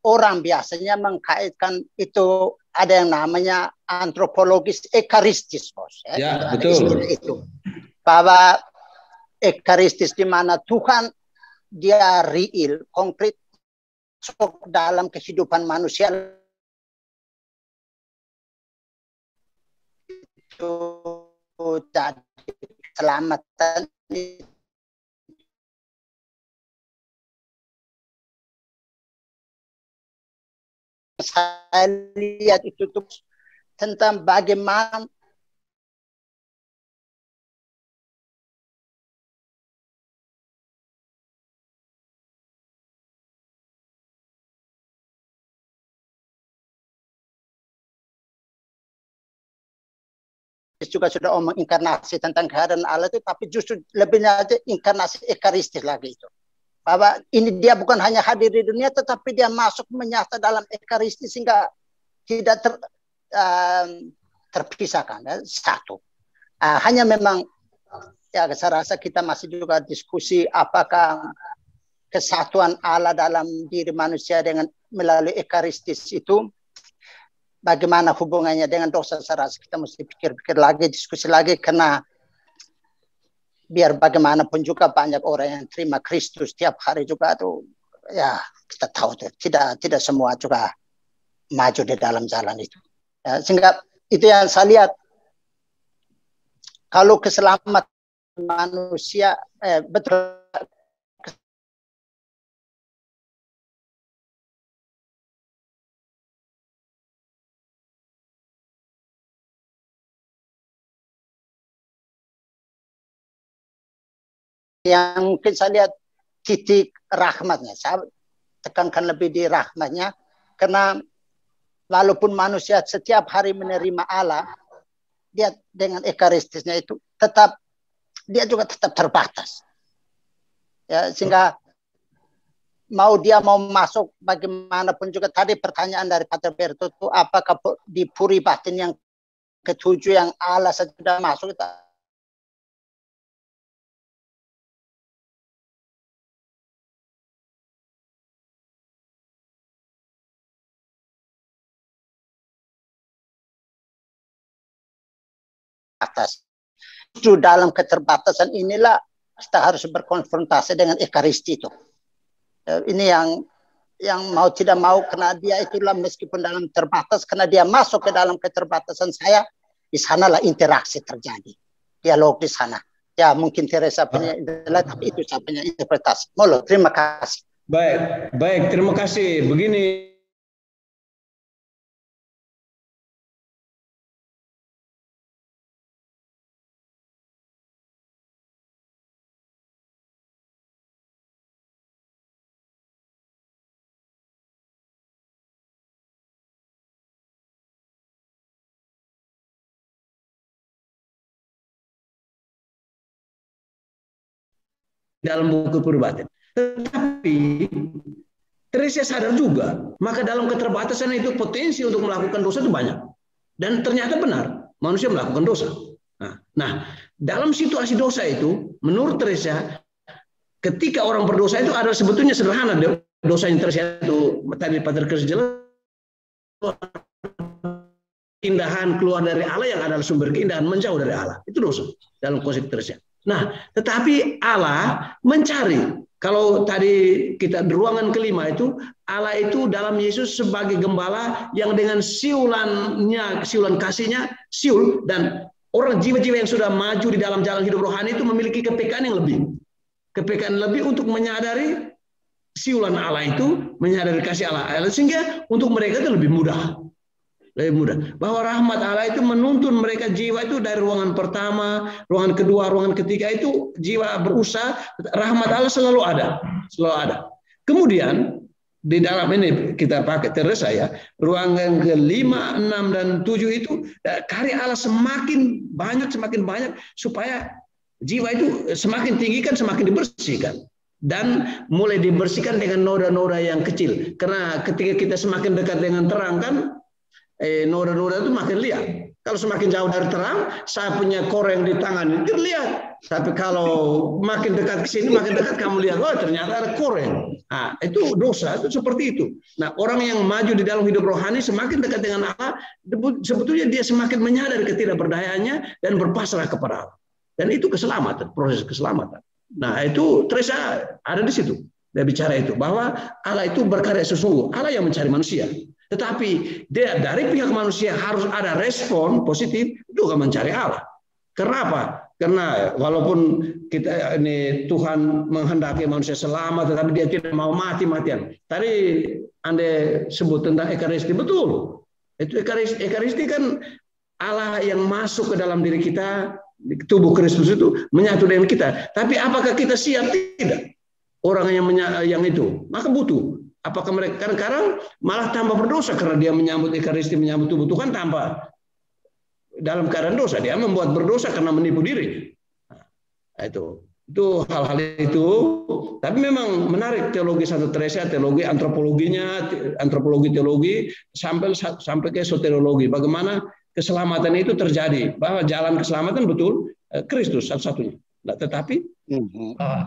S6: orang biasanya mengkaitkan itu ada yang namanya antropologis ekaristis, Bos.
S4: Ya, betul.
S6: Itu bahwa ekaristis di mana Tuhan dia real, konkret dalam kehidupan manusia, itu jadi keselamatan. Saya lihat itu tuh tentang bagaimana juga sudah omong inkarnasi tentang kehadiran Allah itu, tapi justru lebihnya inkarnasi ekaristis lagi itu. Bahwa ini dia bukan hanya hadir di dunia, tetapi dia masuk menyata dalam ekaristis sehingga tidak terpisahkan. Satu. Hanya memang ya saya rasa kita masih juga diskusi apakah kesatuan Allah dalam diri manusia dengan melalui ekaristis itu bagaimana hubungannya dengan dosa. Saya rasa kita mesti pikir-pikir lagi, diskusi lagi, karena biar bagaimanapun juga banyak orang yang terima Kristus tiap hari juga tuh, ya kita tahu tuh tidak semua juga maju di dalam jalan itu. Ya, sehingga itu yang saya lihat, kalau keselamatan manusia betul yang mungkin saya lihat titik rahmatnya, saya tekankan lebih di rahmatnya, karena walaupun manusia setiap hari menerima Allah, dia dengan ekaristisnya itu dia juga tetap terbatas. Ya, sehingga dia mau masuk bagaimanapun juga, tadi pertanyaan dari Pater Berto itu, apakah di puri batin yang ketujuh yang Allah sudah masuk itu atas. Justru dalam keterbatasan inilah kita harus berkonfrontasi dengan ekaristi itu. Ini yang mau tidak mau, karena dia itulah meskipun dalam terbatas, karena dia masuk ke dalam keterbatasan saya, di sanalah interaksi terjadi, dialog di sana. Ya mungkin Teresa punya internet, tapi itu saya punya interpretasi. Molo, terima kasih.
S4: Baik, terima kasih. Begini. Dalam buku Puribatin. Tetapi Teresa sadar juga, maka dalam keterbatasan itu potensi untuk melakukan dosa itu banyak. Dan ternyata benar, manusia melakukan dosa. Nah, dalam situasi dosa itu, menurut Teresa, ketika orang berdosa itu adalah sebetulnya sederhana. Dosa yang Teresa itu, tadi Pater Chris jelas, keindahan keluar dari Allah yang adalah sumber keindahan, menjauh dari Allah. Itu dosa dalam konsep Teresa. Nah, tetapi Allah mencari. Kalau tadi kita di ruangan kelima itu, Allah itu dalam Yesus sebagai gembala yang dengan siulan kasihnya, siul, dan orang jiwa-jiwa yang sudah maju di dalam jalan hidup rohani itu memiliki kepekaan yang lebih. Kepekaan lebih untuk menyadari siulan Allah itu, menyadari kasih Allah. Sehingga untuk mereka itu lebih mudah. Lebih mudah. Bahwa rahmat Allah itu menuntun mereka jiwa itu dari ruangan pertama, ruangan kedua, ruangan ketiga itu jiwa berusaha, rahmat Allah selalu ada. Selalu ada. Kemudian di dalam ini kita pakai Teresa ya, ruangan ke-5, 6, dan 7 itu karya Allah semakin banyak supaya jiwa itu semakin tinggi kan semakin dibersihkan. Dan mulai dibersihkan dengan noda-noda yang kecil. Karena ketika kita semakin dekat dengan terang kan, noda-noda itu makin lihat. Kalau semakin jauh dari terang, saya punya koreng di tangan itu lihat. Tapi kalau makin dekat ke sini, makin dekat kamu lihat, oh ternyata ada koreng. Nah, itu dosa, itu seperti itu. Nah, orang yang maju di dalam hidup rohani semakin dekat dengan Allah, sebetulnya dia semakin menyadari ketidakberdayaannya dan berpasrah kepada Allah. Dan itu keselamatan, proses keselamatan. Nah, itu Teresa ada di situ. Dia bicara itu bahwa Allah itu berkarya sesungguh. Allah yang mencari manusia. Tetapi dari pihak manusia harus ada respon positif juga mencari Allah. Kenapa? Karena walaupun kita ini Tuhan menghendaki manusia selamat, tetapi dia tidak mau mati-matian. Tadi Anda sebut tentang Ekaristi, betul. Itu Ekaristi kan Allah yang masuk ke dalam diri kita, tubuh Kristus itu menyatu dengan kita. Tapi apakah kita siap? Tidak. Orang yang itu, maka butuh. Apakah mereka kadang-kadang malah tambah berdosa karena dia menyambut Ekaristi, menyambut tubuh Tuhan tanpa dalam keadaan dosa. Dia membuat berdosa karena menipu diri. Nah, itu hal-hal itu. Tapi memang menarik teologi Santa Teresa, teologi antropologinya, antropologi teologi sampai ke soteriologi. Bagaimana keselamatan itu terjadi? Bahwa jalan keselamatan betul Kristus satu-satunya. Nah, tetapi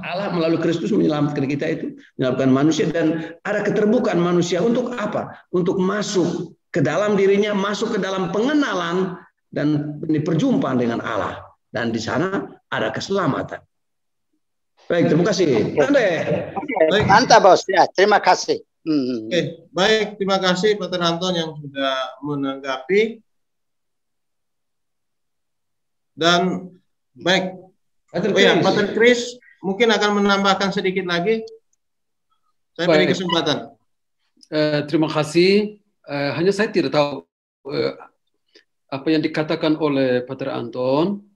S4: Allah melalui Kristus menyelamatkan kita itu, menyelamatkan manusia, dan ada keterbukaan manusia untuk apa? Untuk masuk ke dalam dirinya, masuk ke dalam pengenalan dan perjumpaan dengan Allah. Dan di sana ada keselamatan. Baik, terima kasih.
S6: Baik. Mantap, Bos. Ya, terima kasih.
S1: Oke, baik, terima kasih Pater Anton yang sudah menanggapi. Dan baik, Pater Chris mungkin akan menambahkan sedikit lagi. Saya beri kesempatan.
S5: Terima kasih. Hanya saya tidak tahu apa yang dikatakan oleh Pater Anton.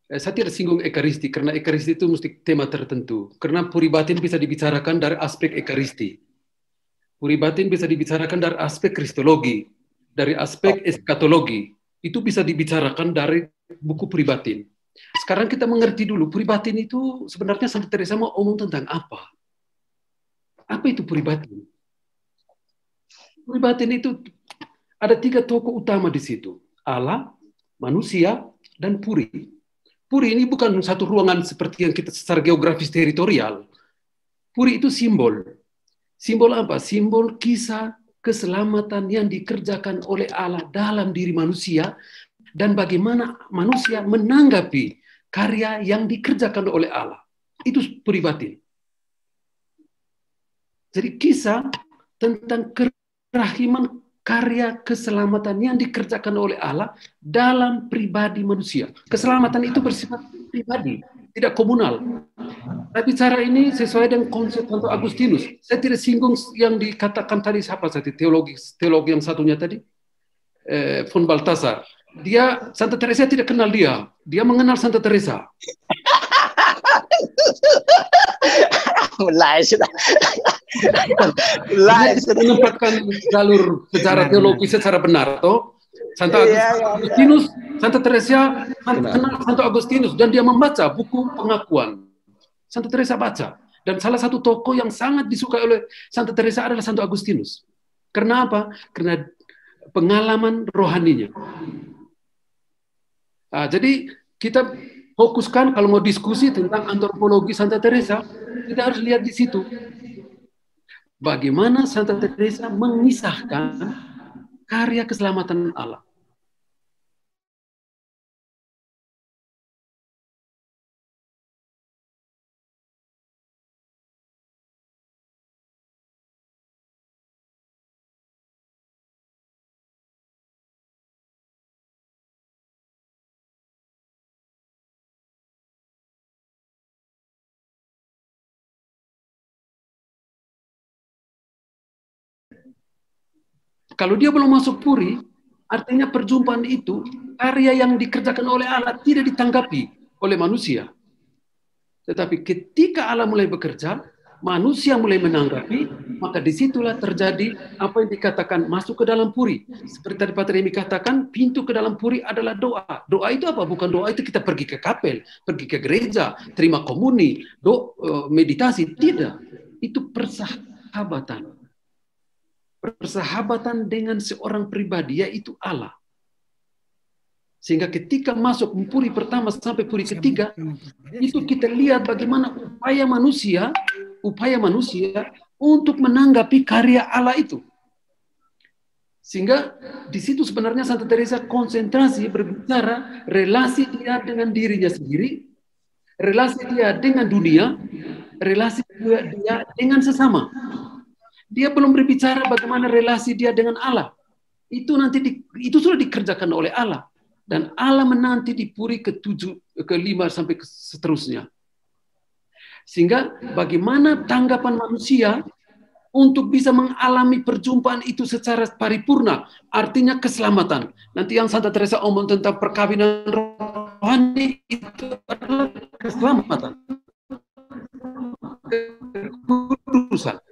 S5: Saya tidak singgung Ekaristi, karena Ekaristi itu mesti tema tertentu. Karena puribatin bisa dibicarakan dari aspek Ekaristi. Puribatin bisa dibicarakan dari aspek Kristologi, dari aspek eskatologi. Itu bisa dibicarakan dari buku puribatin. Sekarang kita mengerti dulu, puribatin itu sebenarnya Santa Teresa mau omong tentang apa? Apa itu puribatin? Puribatin itu ada 3 tokoh utama di situ. Allah, manusia, dan puri. Puri ini bukan satu ruangan seperti yang kita secara geografis teritorial. Puri itu simbol. Simbol apa? Simbol kisah keselamatan yang dikerjakan oleh Allah dalam diri manusia, dan bagaimana manusia menanggapi karya yang dikerjakan oleh Allah. Itu puribatin. Jadi kisah tentang kerahiman karya keselamatan yang dikerjakan oleh Allah dalam pribadi manusia. Keselamatan itu bersifat pribadi, tidak komunal. Tapi cara ini sesuai dengan konsep Santo Agustinus. Saya tidak singgung yang dikatakan tadi siapa tadi, teologi yang satunya tadi, von Balthasar. Dia, Santa Teresa tidak kenal dia. Dia mengenal Santa Teresa.
S6: Mulai sudah. Mulai sudah.
S5: Menempatkan jalur secara teologi secara benar, toh. Santa Agustinus, Santa Teresa kenal Santo Agustinus dan dia membaca buku pengakuan. Santa Teresa baca. Dan salah satu tokoh yang sangat disukai oleh Santa Teresa adalah Santo Agustinus. Karena apa? Karena pengalaman rohaninya. Nah, jadi kita fokuskan kalau mau diskusi tentang antropologi Santa Teresa, kita harus lihat di situ. Bagaimana Santa Teresa mengisahkan karya keselamatan Allah. Kalau dia belum masuk puri, artinya perjumpaan itu, karya yang dikerjakan oleh Allah tidak ditanggapi oleh manusia. Tetapi ketika Allah mulai bekerja, manusia mulai menanggapi, maka disitulah terjadi apa yang dikatakan masuk ke dalam puri. Seperti tadi Pak Remi katakan, pintu ke dalam puri adalah doa. Doa itu apa? Bukan doa itu kita pergi ke kapel, pergi ke gereja, terima komuni, meditasi. Tidak. Itu persahabatan. Persahabatan dengan seorang pribadi, yaitu Allah. Sehingga ketika masuk puri pertama sampai puri ketiga, itu kita lihat bagaimana upaya manusia untuk menanggapi karya Allah itu. Sehingga di situ sebenarnya Santa Teresa konsentrasi berbicara relasi dia dengan dirinya sendiri, relasi dia dengan dunia, relasi dia dengan sesama. Dia belum berbicara bagaimana relasi dia dengan Allah. Itu nanti itu sudah dikerjakan oleh Allah. Dan Allah menanti di puri ke-7, ke-5 sampai seterusnya. Sehingga bagaimana tanggapan manusia untuk bisa mengalami perjumpaan itu secara paripurna, artinya keselamatan. Nanti yang Santa Teresa omong tentang perkawinan rohani itu adalah keselamatan. Kekudusan.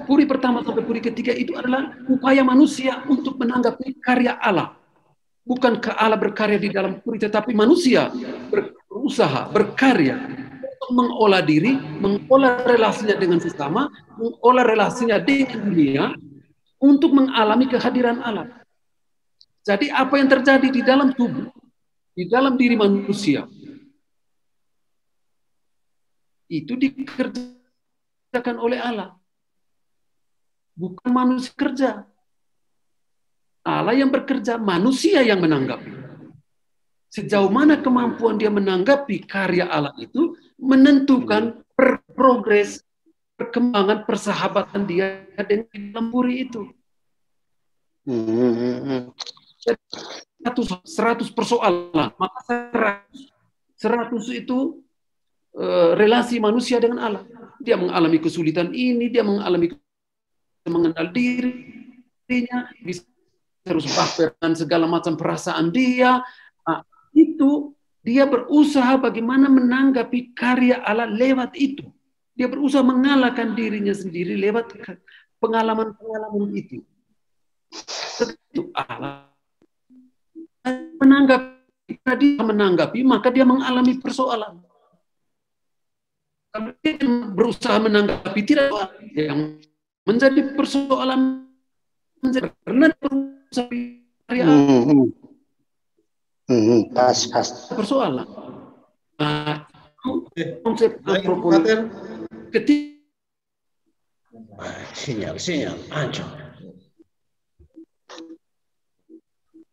S5: Puri pertama sampai puri ketiga itu adalah upaya manusia untuk menanggapi karya Allah. Bukan ke Allah berkarya di dalam puri, tetapi manusia berusaha, berkarya untuk mengolah diri, mengolah relasinya dengan sesama, mengolah relasinya dengan dunia, untuk mengalami kehadiran Allah. Jadi apa yang terjadi di dalam tubuh, di dalam diri manusia, itu dikerjakan oleh Allah. Bukan manusia kerja. Allah yang bekerja, manusia yang menanggapi. Sejauh mana kemampuan dia menanggapi karya Allah itu menentukan progres perkembangan persahabatan dia dengan dalam puri itu. 100 persoalan, maka 100 itu relasi manusia dengan Allah. Dia mengalami kesulitan ini, dia mengalami mengenal dirinya, bisa terus baper dengan segala macam perasaan dia. Nah, itu dia berusaha bagaimana menanggapi karya Allah lewat itu. Dia berusaha mengalahkan dirinya sendiri lewat pengalaman-pengalaman itu. Itu Allah menanggapi, maka dia mengalami persoalan. Kalau dia berusaha menanggapi tidak yang menjadi persoalan karena
S6: pas.
S5: Persoalan. Konsep antropologi
S4: sinyal hancur.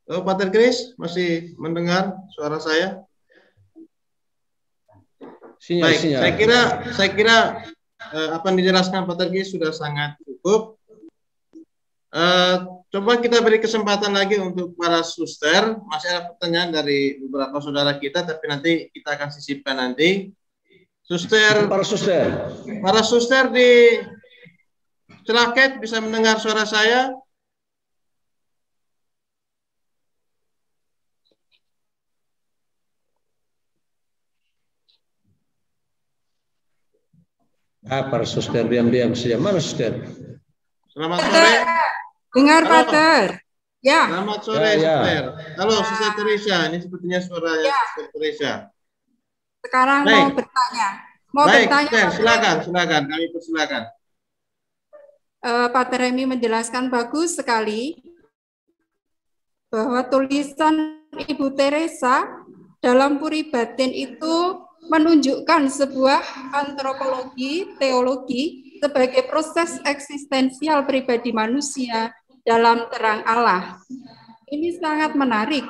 S1: Pater Chris masih mendengar suara saya?
S4: Sinyal.
S1: Baik, saya kira apa yang dijelaskan Pak Tergi sudah sangat cukup. Coba kita beri kesempatan lagi untuk para suster. Masih ada pertanyaan dari beberapa saudara kita, tapi nanti kita akan sisipkan nanti. Para suster di Celaket bisa mendengar suara saya?
S4: Para suster diam-diam saja. Mana suster?
S1: Selamat sore.
S7: Dengar, Pater. Ya.
S1: Selamat sore, Suster. Halo, Suster Teresa. Ini sepertinya suaranya Suster Teresa.
S7: Sekarang mau bertanya.
S1: Baik, Suster, silakan. Kami persilakan.
S7: Pater Remi menjelaskan bagus sekali bahwa tulisan Ibu Teresa dalam Puri Batin itu menunjukkan sebuah antropologi, teologi sebagai proses eksistensial pribadi manusia dalam terang Allah. Ini sangat menarik.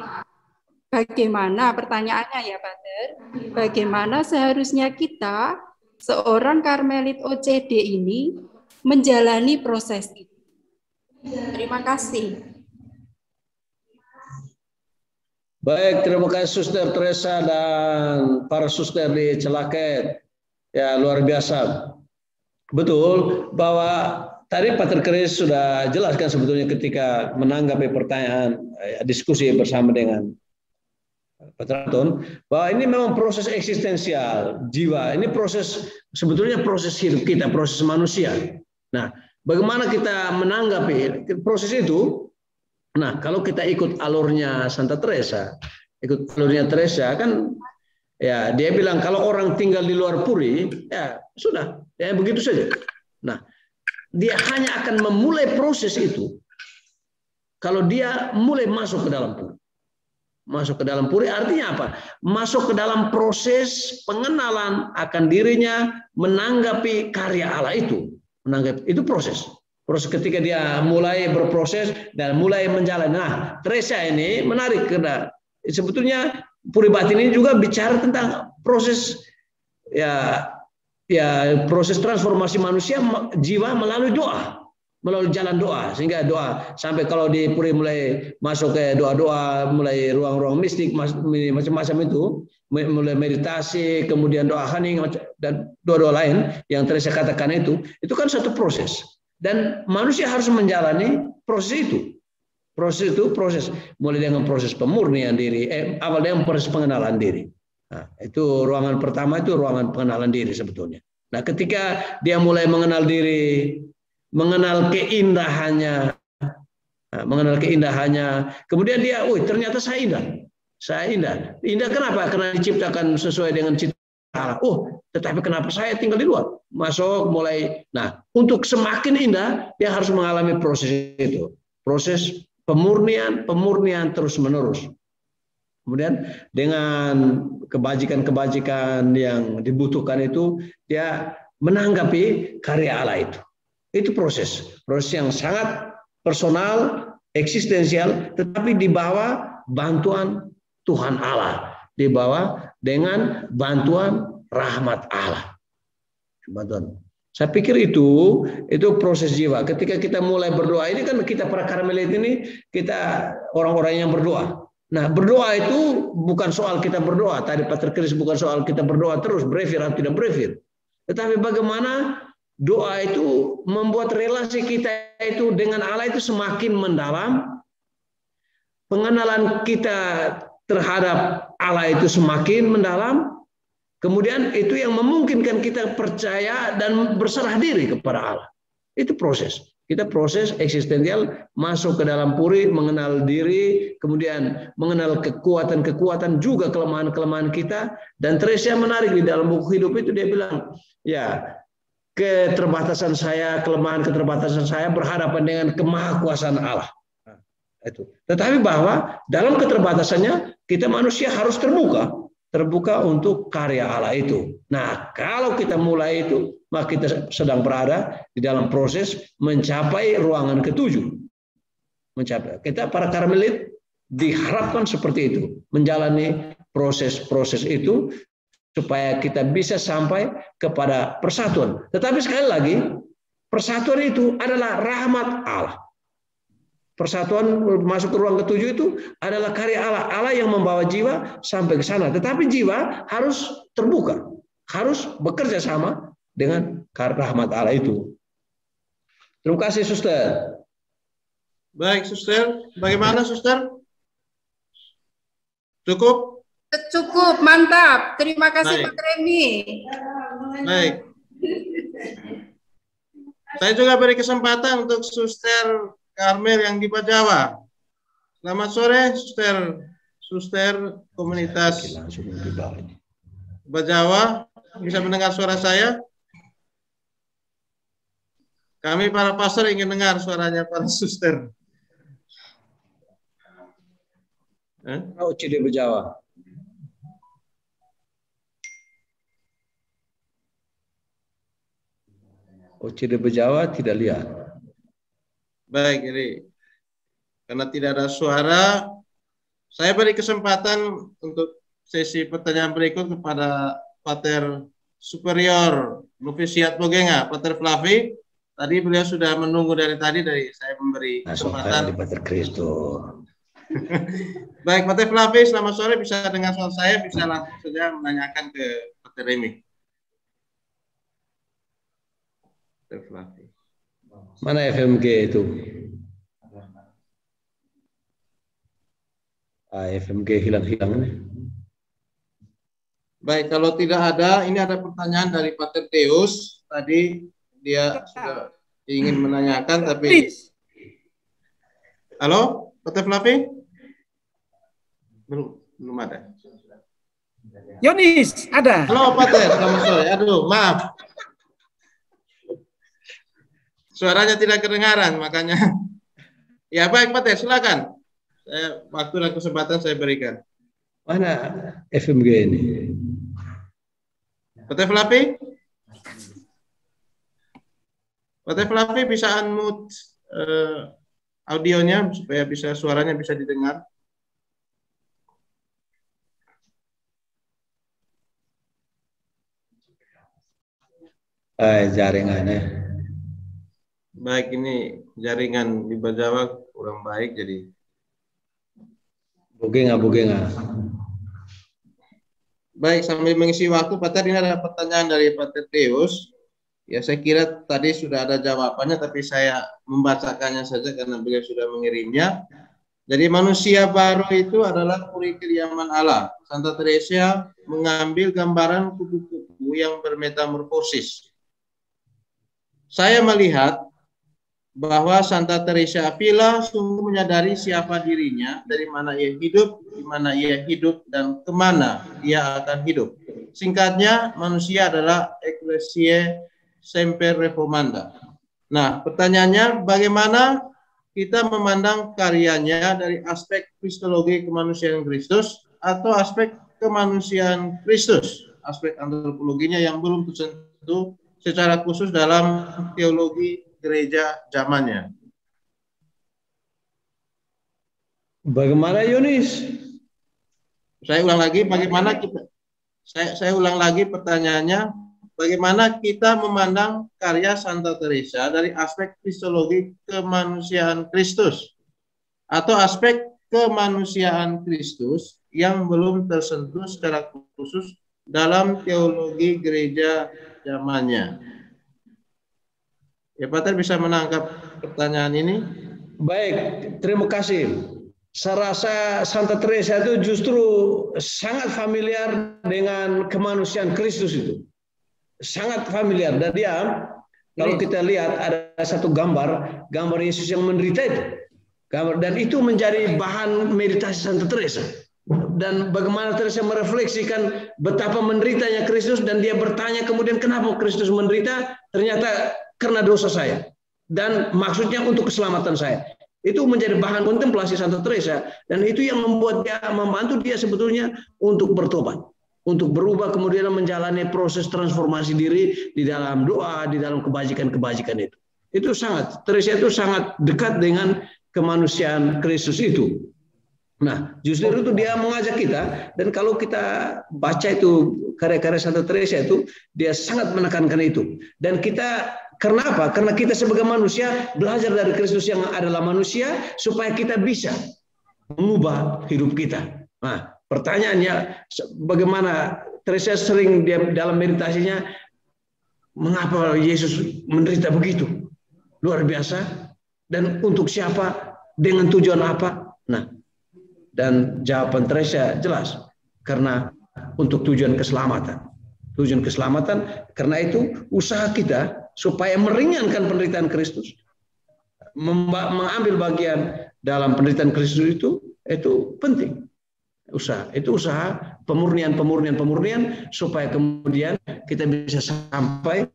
S7: Bagaimana, pertanyaannya ya Pater, bagaimana seharusnya kita, seorang Karmelit OCD ini, menjalani proses itu? Terima kasih.
S4: Baik, terima kasih Suster Teresa dan para suster di Celaket. Ya, luar biasa. Betul bahwa tadi Pater Kris sudah jelaskan sebetulnya ketika menanggapi pertanyaan diskusi bersama dengan Pater Anton, bahwa ini memang proses eksistensial jiwa. Ini proses, sebetulnya proses hidup kita, proses manusia. Nah, bagaimana kita menanggapi proses itu? Nah, kalau kita ikut alurnya Santa Teresa, kan ya dia bilang kalau orang tinggal di luar puri, ya sudah, ya begitu saja. Nah, dia hanya akan memulai proses itu kalau dia mulai masuk ke dalam puri. Masuk ke dalam puri artinya apa? Masuk ke dalam proses pengenalan akan dirinya, menanggapi karya Allah itu. Menanggapi itu proses. Proses ketika dia mulai berproses dan mulai menjalani. Nah, Teresa ini menarik karena sebetulnya Puri Batin ini juga bicara tentang proses proses transformasi manusia jiwa melalui doa, melalui jalan doa, sehingga doa sampai kalau di Puri mulai masuk ke doa-doa, mulai ruang-ruang mistik macam-macam itu, mulai meditasi, kemudian doa hening dan doa-doa lain yang Teresa katakan itu kan satu proses. Dan manusia harus menjalani proses itu. Proses itu mulai dengan proses pemurnian diri, awal dengan proses pengenalan diri. Nah, itu ruangan pertama, itu ruangan pengenalan diri sebetulnya. Nah, ketika dia mulai mengenal diri, mengenal keindahannya, kemudian dia, ternyata saya indah. Indah kenapa? Karena diciptakan sesuai dengan ciptaan Allah. Tetapi kenapa saya tinggal di luar? Masuk mulai. Nah, untuk semakin indah dia harus mengalami proses itu. Proses pemurnian terus menerus. Kemudian dengan kebajikan-kebajikan yang dibutuhkan itu dia menanggapi karya Allah itu. Itu proses yang sangat personal, eksistensial, tetapi di bawah bantuan Tuhan Allah, di bawah dengan bantuan rahmat Allah. Saya pikir itu proses jiwa. Ketika kita mulai berdoa, ini kan kita para Karmelit ini, kita orang-orang yang berdoa. Nah, berdoa itu bukan soal kita berdoa. Tadi Pater Kris bukan soal kita berdoa terus, brevir atau tidak brevir. Tetapi bagaimana doa itu membuat relasi kita itu dengan Allah itu semakin mendalam. Pengenalan kita terhadap Allah itu semakin mendalam. Kemudian itu yang memungkinkan kita percaya dan berserah diri kepada Allah. Itu proses. Kita proses eksistensial, masuk ke dalam puri, mengenal diri, kemudian mengenal kekuatan-kekuatan juga kelemahan-kelemahan kita. Dan Teresa menarik di dalam buku hidup itu dia bilang, ya keterbatasan saya, kelemahan-keterbatasan saya berhadapan dengan kemahakuasaan Allah. Itu. Tetapi bahwa dalam keterbatasannya kita manusia harus terbuka untuk karya Allah itu. Nah, kalau kita mulai itu, maka kita sedang berada di dalam proses mencapai ruangan ketujuh. Kita para Karmelit diharapkan seperti itu, menjalani proses-proses itu supaya kita bisa sampai kepada persatuan. Tetapi sekali lagi, persatuan itu adalah rahmat Allah. Persatuan masuk ke ruang ketujuh itu adalah karya Allah. Allah yang membawa jiwa sampai ke sana. Tetapi jiwa harus terbuka, harus bekerja sama dengan rahmat Allah itu. Terima kasih, Suster.
S1: Baik, Suster. Bagaimana, Suster? Cukup?
S7: Cukup, mantap. Terima kasih,
S1: Baik.
S7: Pak Remi.
S1: Baik. Saya juga beri kesempatan untuk Suster Karmel yang di Bajawa. Selamat sore, Suster komunitas Bajawa. Bisa mendengar suara saya? Kami para pastor ingin dengar suaranya para suster.
S4: OCD Bajawa. OCD Bajawa tidak lihat.
S1: Baik, jadi karena tidak ada suara, saya beri kesempatan untuk sesi pertanyaan berikut kepada Pater Superior Novisiat Bogenga, Pater Flavi. Tadi beliau sudah menunggu dari tadi, saya memberi kesempatan.
S4: Di Pater Kristo.
S1: Baik, Pater Flavi, selamat sore. Bisa dengar suara saya, bisa langsung saja menanyakan ke Pater Remi. Pater Flavi.
S4: Mana FMG itu? FMG hilang-hilang nih.
S1: Baik, kalau tidak ada, ini ada pertanyaan dari Pater Teus. Tadi dia sudah ingin menanyakan, tapi... Halo, Pater Flavi? Belum ada.
S8: Yonis, ada.
S1: Halo, Pater. Selamat sore. Aduh, maaf. Suaranya tidak kedengaran, makanya. Ya, baik, Pater, silakan. Waktu dan kesempatan saya berikan.
S4: Mana FMG ini?
S1: Pater Flavi? Pater Flavi bisa unmute audionya supaya suaranya bisa didengar.
S4: Jaringannya.
S1: Baik, ini jaringan di Bajawa kurang baik, jadi.
S4: Bogenga.
S1: Baik, sambil mengisi waktu, Pater, ini ada pertanyaan dari Pater Teus. Ya, saya kira tadi sudah ada jawabannya, tapi saya membacakannya saja karena beliau sudah mengirimnya. Jadi manusia baru itu adalah puri kediaman Allah. Santa Teresa mengambil gambaran kupu-kupu yang bermetamorfosis. Saya melihat bahwa Santa Teresa Avila sungguh menyadari siapa dirinya, dari mana ia hidup, di mana ia hidup, dan kemana ia akan hidup. Singkatnya, manusia adalah Ecclesiae Semper Reformanda. Nah, pertanyaannya, bagaimana kita memandang karyanya dari aspek kristologi kemanusiaan Kristus atau aspek kemanusiaan Kristus, aspek antropologinya yang belum tersentuh secara khusus dalam teologi gereja zamannya.
S4: Bagaimana, Yonis?
S1: Saya ulang lagi, bagaimana kita? Saya ulang lagi pertanyaannya, bagaimana kita memandang karya Santa Teresa dari aspek kristologi kemanusiaan Kristus atau aspek kemanusiaan Kristus yang belum tersentuh secara khusus dalam teologi gereja zamannya. Ya, Pater bisa menangkap pertanyaan ini?
S4: Baik, terima kasih. Saya rasa Santa Teresa itu justru sangat familiar dengan kemanusiaan Kristus itu. Sangat familiar. Dan dia, kalau kita lihat ada satu gambar Yesus yang menderita itu. Dan itu menjadi bahan meditasi Santa Teresa. Dan bagaimana Teresa merefleksikan betapa menderitanya Kristus, dan dia bertanya kemudian kenapa Kristus menderita, ternyata karena dosa saya. Dan maksudnya untuk keselamatan saya. Itu menjadi bahan kontemplasi Santa Teresa, dan itu yang membantu dia sebetulnya untuk bertobat, untuk berubah kemudian menjalani proses transformasi diri di dalam doa, di dalam kebajikan-kebajikan itu. Teresa itu sangat dekat dengan kemanusiaan Kristus itu. Nah, justru itu dia mengajak kita, dan kalau kita baca itu karya-karya Santa Teresa itu, dia sangat menekankan itu. Dan kita, karena apa? Karena kita sebagai manusia belajar dari Kristus yang adalah manusia, supaya kita bisa mengubah hidup kita. Nah, pertanyaannya, bagaimana Teresa sering dia dalam meditasinya, mengapa Yesus menderita begitu? Luar biasa. Dan untuk siapa? Dengan tujuan apa? Nah, dan jawaban Teresa jelas, karena untuk tujuan keselamatan. Tujuan keselamatan, karena itu usaha kita supaya meringankan penderitaan Kristus, mengambil bagian dalam penderitaan Kristus itu penting. Usaha pemurnian supaya kemudian kita bisa sampai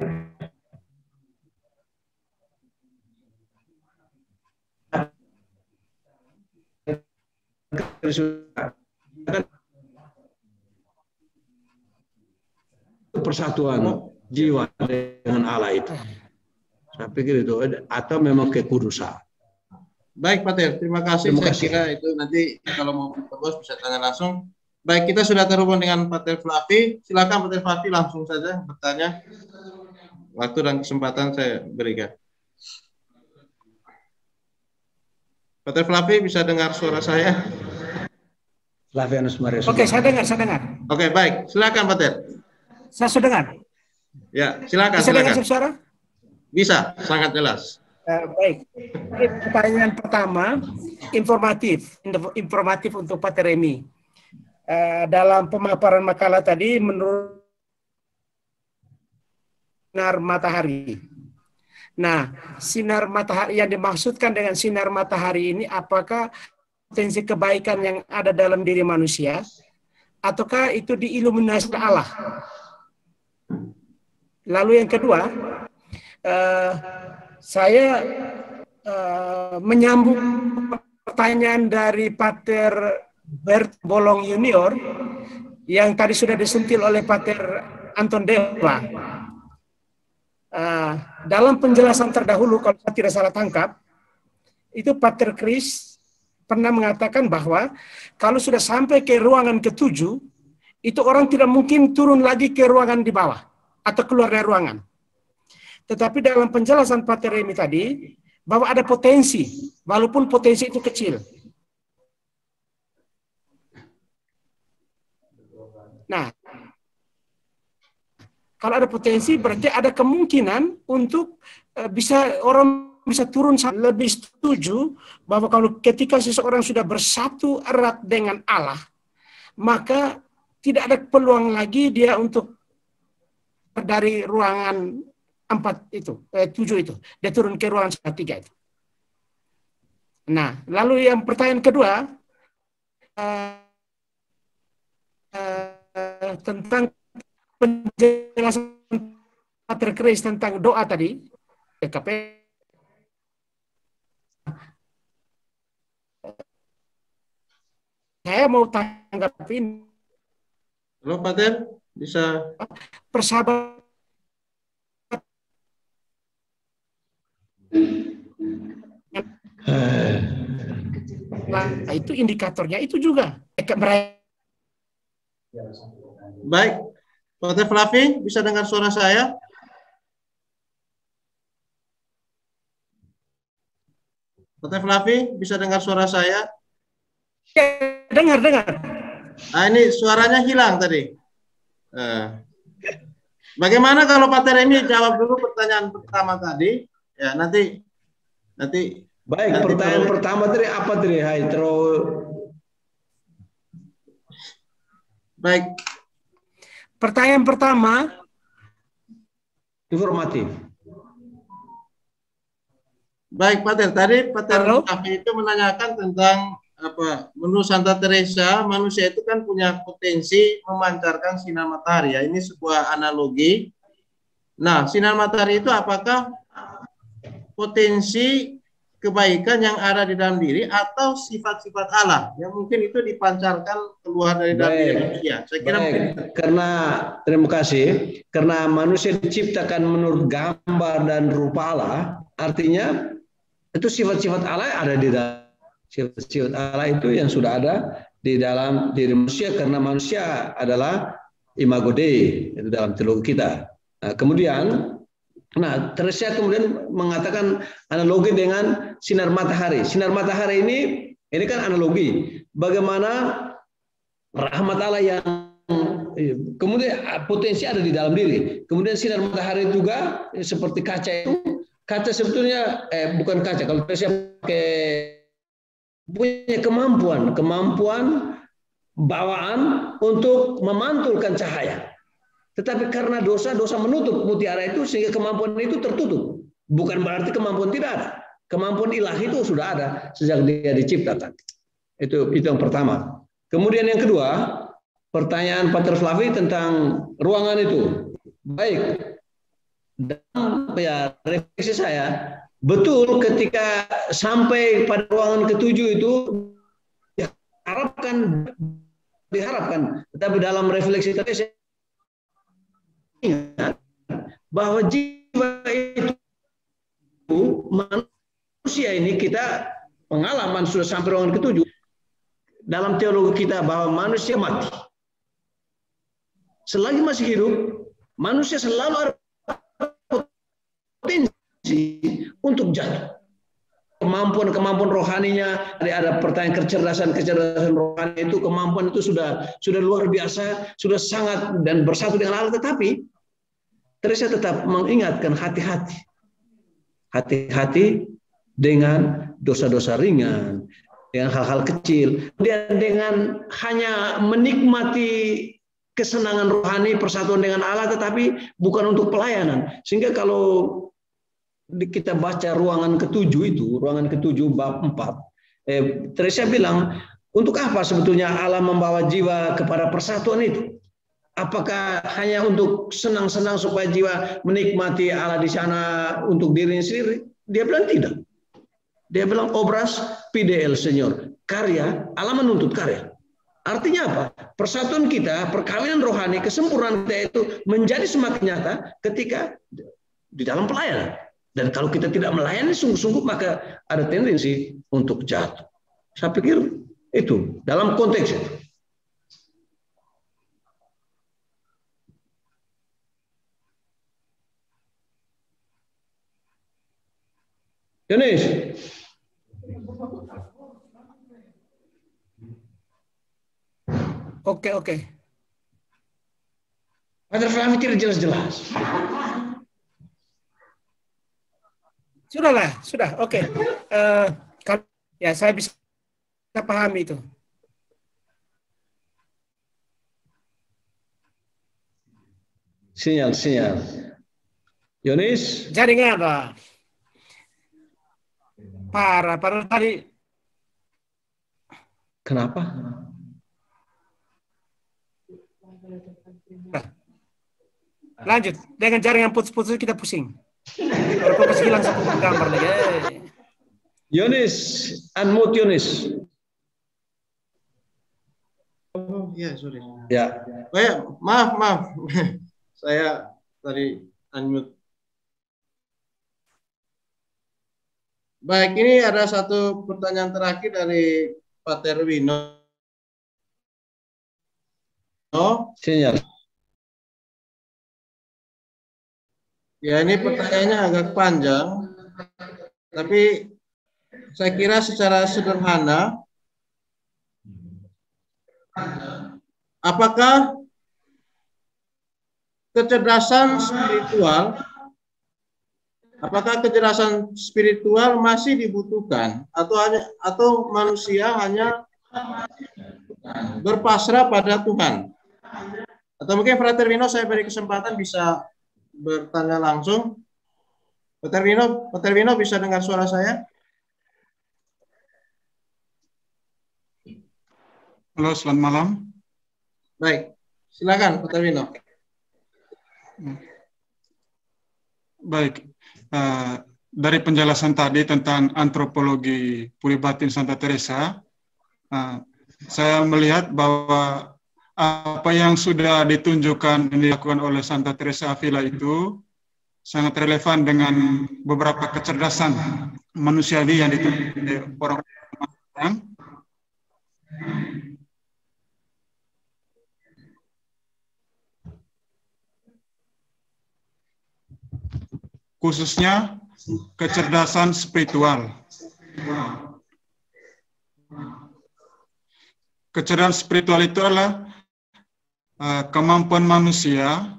S4: persatuan jiwa dengan Allah itu. Saya pikir itu, atau memang kekudusan.
S1: Baik, Pater, terima kasih. Saya kira itu nanti kalau mau terus bisa tanya langsung. Baik, kita sudah terhubung dengan Pater Flavi. Silakan Pater Flavi langsung saja bertanya. Waktu dan kesempatan saya berikan. Pater Flavi, bisa dengar suara saya?
S4: Flavianus Marius.
S8: Oke, saya dengar.
S1: Oke, baik. Silakan, Pater.
S8: Saya sudah dengar.
S1: Ya, silakan.
S8: Bisa dengar suara?
S1: Bisa, sangat jelas.
S8: Baik. Pertanyaan pertama, informatif untuk Pater Remi. Dalam pemaparan makalah tadi, menurut sinar matahari. Nah, sinar matahari yang dimaksudkan dengan sinar matahari ini, apakah potensi kebaikan yang ada dalam diri manusia, ataukah itu diiluminasi Allah? Lalu yang kedua, saya menyambung pertanyaan dari Pater Bert Bolong Junior yang tadi sudah disentil oleh Pater Anton Dewa. Dalam penjelasan terdahulu, kalau saya tidak salah tangkap, itu Pater Chris pernah mengatakan bahwa kalau sudah sampai ke ruangan ke-7, itu orang tidak mungkin turun lagi ke ruangan di bawah atau keluar dari ruangan. Tetapi dalam penjelasan Pater Remi tadi, bahwa ada potensi, walaupun potensi itu kecil. Nah, kalau ada potensi, berarti ada kemungkinan untuk orang bisa turun. Lebih setuju bahwa kalau ketika seseorang sudah bersatu erat dengan Allah, maka tidak ada peluang lagi dia untuk dari ruangan 7 itu, dia turun ke ruangan 3 itu. Nah, lalu yang pertanyaan kedua tentang penjelasan Pater Chris tentang doa tadi, PKP. Saya mau tanggapin.
S1: Halo, Pater, bisa
S8: persahabatan. Nah, itu indikatornya itu juga.
S1: Baik, Pater Flavi, bisa dengar suara saya? Pater Flavi, bisa dengar suara saya?
S8: Dengar.
S1: Nah, ini suaranya hilang tadi. Bagaimana kalau Pater Remi jawab dulu pertanyaan pertama tadi? Ya, nanti.
S4: Baik, pertanyaan pertama tadi apa tadi?
S1: Baik.
S8: Pertanyaan pertama
S4: informatif.
S1: Baik, Pater. Tadi Pater Flavi itu menanyakan tentang apa? Menurut Santa Teresa, manusia itu kan punya potensi memancarkan sinar matahari. Ya, ini sebuah analogi. Nah, sinar matahari itu apakah potensi kebaikan yang ada di dalam diri atau sifat-sifat Allah yang mungkin itu dipancarkan keluar dari dalam diri manusia? Saya kira
S4: karena terima kasih, karena manusia diciptakan menurut gambar dan rupa Allah, artinya itu sifat-sifat Allah ada di dalam Sifat-sifat Allah itu yang sudah ada di dalam diri manusia, karena manusia adalah imago Dei, itu dalam teologi kita. Nah, kemudian, Teresa kemudian mengatakan analogi dengan sinar matahari. Sinar matahari ini kan analogi. Bagaimana rahmat Allah yang kemudian potensi ada di dalam diri. Kemudian sinar matahari juga seperti kaca itu. Kaca sebetulnya bukan kaca. Kalau Teresa pakai punya kemampuan bawaan untuk memantulkan cahaya. Tetapi karena dosa menutup mutiara itu sehingga kemampuan itu tertutup. Bukan berarti kemampuan tidak ada. Kemampuan ilahi itu sudah ada sejak dia diciptakan. Itu yang pertama. Kemudian yang kedua, pertanyaan Pater Flavi tentang ruangan itu. Baik. Dalam refleksi saya, betul ketika sampai pada ruangan ketujuh itu diharapkan. Tetapi dalam refleksi tadi saya ingat bahwa jiwa itu manusia ini kita pengalaman sudah sampai ruangan ketujuh dalam teologi kita bahwa manusia mati. Selagi masih hidup, manusia selalu ada potensi untuk jatuh. Kemampuan rohaninya, ada pertanyaan kecerdasan rohani itu, kemampuan itu sudah luar biasa, sudah sangat dan bersatu dengan Allah. Tetapi Teresa tetap mengingatkan hati-hati dengan dosa-dosa ringan, dengan hal-hal kecil, dan dengan hanya menikmati kesenangan rohani, persatuan dengan Allah, tetapi bukan untuk pelayanan. Sehingga kalau kita baca ruangan ketujuh bab 4, Teresa bilang, untuk apa sebetulnya Allah membawa jiwa kepada persatuan itu? Apakah hanya untuk senang-senang supaya jiwa menikmati Allah di sana untuk dirinya sendiri? Dia bilang tidak. Dia bilang obras pide el Señor. Karya, Allah menuntut karya. Artinya apa? Persatuan kita, perkawinan rohani, kesempurnaan kita itu menjadi semakin nyata ketika di dalam pelayanan. Dan kalau kita tidak melayani sungguh-sungguh, maka ada tendensi untuk jatuh. Saya pikir itu dalam konteks itu. Yonis.
S8: Oke.
S4: Pater Flavi tidak jelas-jelas.
S8: Sudah. Oke. Ya, saya bisa pahami itu.
S4: Sinyal. Yonis?
S8: Jaringan apa? Parah tadi.
S4: Kenapa?
S8: Lanjut. Dengan jaringan putus-putus kita pusing. Kalau pas hilang satu gambar lagi.
S4: Yonis, unmute Yonis.
S1: Oh iya, sorry.
S4: Ya.
S1: Oh ya, maaf. Saya tadi unmute. Baik, ini ada satu pertanyaan terakhir dari Pater Wino.
S4: Sinyal.
S1: Ya, ini pertanyaannya agak panjang, tapi saya kira secara sederhana, apakah kecerdasan spiritual masih dibutuhkan atau manusia hanya berpasrah pada Tuhan? Atau mungkin Frater Wino saya beri kesempatan bisa bertanya langsung. Pater Wino bisa dengar suara saya?
S2: Halo, selamat malam.
S1: Baik, silakan Pater Wino.
S2: Baik, dari penjelasan tadi tentang antropologi puri batin Santa Teresa, saya melihat bahwa apa yang sudah ditunjukkan dan dilakukan oleh Santa Teresa Avila itu sangat relevan dengan beberapa kecerdasan manusiawi yang ditunjukkan oleh orang-orang khususnya kecerdasan spiritual. Kecerdasan spiritual itu adalah kemampuan manusia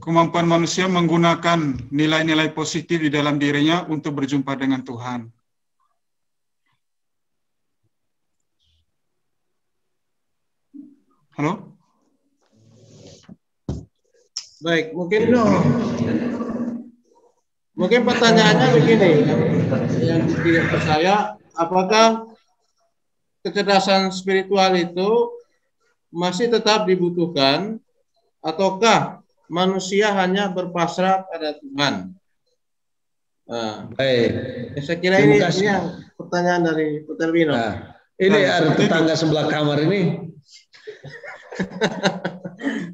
S2: kemampuan manusia menggunakan nilai-nilai positif di dalam dirinya untuk berjumpa dengan Tuhan. Halo?
S1: Baik, mungkin pertanyaannya begini, yang tidak percaya, apakah kecerdasan spiritual itu masih tetap dibutuhkan, ataukah manusia hanya berpasrah pada Tuhan?
S4: Baik.
S1: Saya kira ini yang pertanyaan dari Peter Wino.
S4: Ini ada tetangga sebelah kamar ini.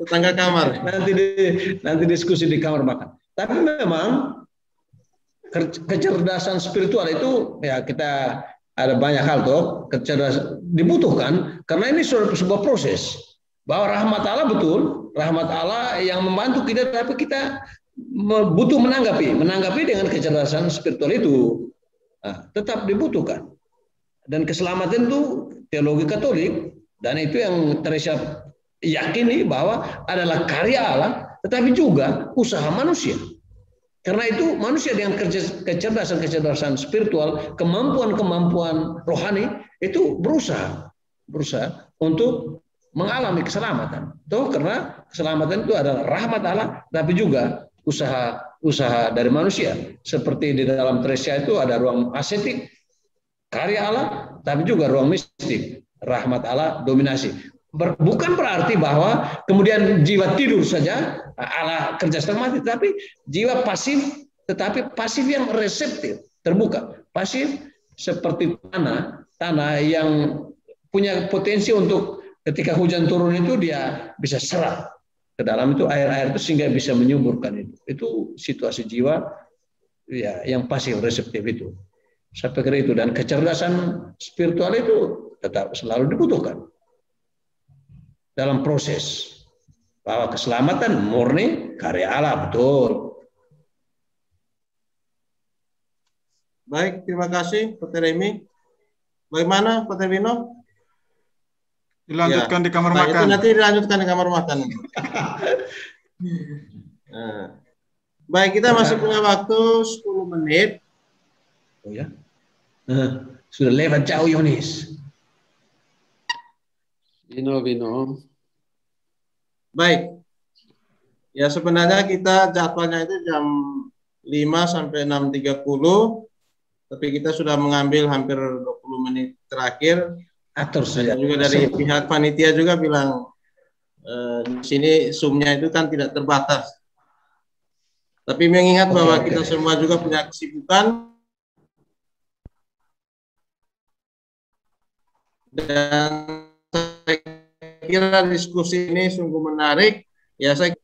S1: Tetangga kamar.
S4: Nanti diskusi di kamar makan. Tapi memang kecerdasan spiritual itu ya kita ada banyak hal tuh kecerdasan dibutuhkan karena ini sebuah proses bahwa rahmat Allah betul, rahmat Allah yang membantu kita, tapi kita butuh menanggapi dengan kecerdasan spiritual itu. Tetap dibutuhkan. Dan keselamatan itu teologi Katolik dan itu yang Teresa yakini bahwa adalah karya Allah, tetapi juga usaha manusia. Karena itu manusia dengan kecerdasan spiritual, kemampuan rohani itu berusaha untuk mengalami keselamatan. Tuh karena keselamatan itu adalah rahmat Allah, tapi juga usaha dari manusia. Seperti di dalam Teresa itu ada ruang asetik, karya Allah, tapi juga ruang mistik, rahmat Allah dominasi. Bukan berarti bahwa kemudian jiwa tidur saja Allah kerja setengah mati, tapi jiwa pasif, tetapi pasif yang reseptif, terbuka. Pasif seperti tanah yang punya potensi untuk ketika hujan turun itu dia bisa serap ke dalam itu air itu sehingga bisa menyuburkan itu. Itu situasi jiwa ya yang pasif reseptif itu. Saya pikir itu, dan kecerdasan spiritual itu tetap selalu dibutuhkan dalam proses bahwa keselamatan murni karya Allah, betul.
S1: Baik, terima kasih Pak Remi. Bagaimana Pak Wino?
S2: Dilanjutkan di kamar makan.
S1: Itu nanti dilanjutkan di kamar makan. Baik, kita masih punya waktu 10 menit.
S4: Oh ya, sudah lewat jauh Yonis.
S5: Vino.
S1: Baik. Ya sebenarnya kita jadwalnya itu jam 5 sampai 6.30, tapi kita sudah mengambil hampir 20 menit terakhir.
S4: Atur saja.
S1: Juga dari pihak panitia juga bilang di sini Zoom-nya itu kan tidak terbatas. Tapi mengingat bahwa kita semua juga punya kesibukan dan saya kira diskusi ini sungguh menarik. Ya, saya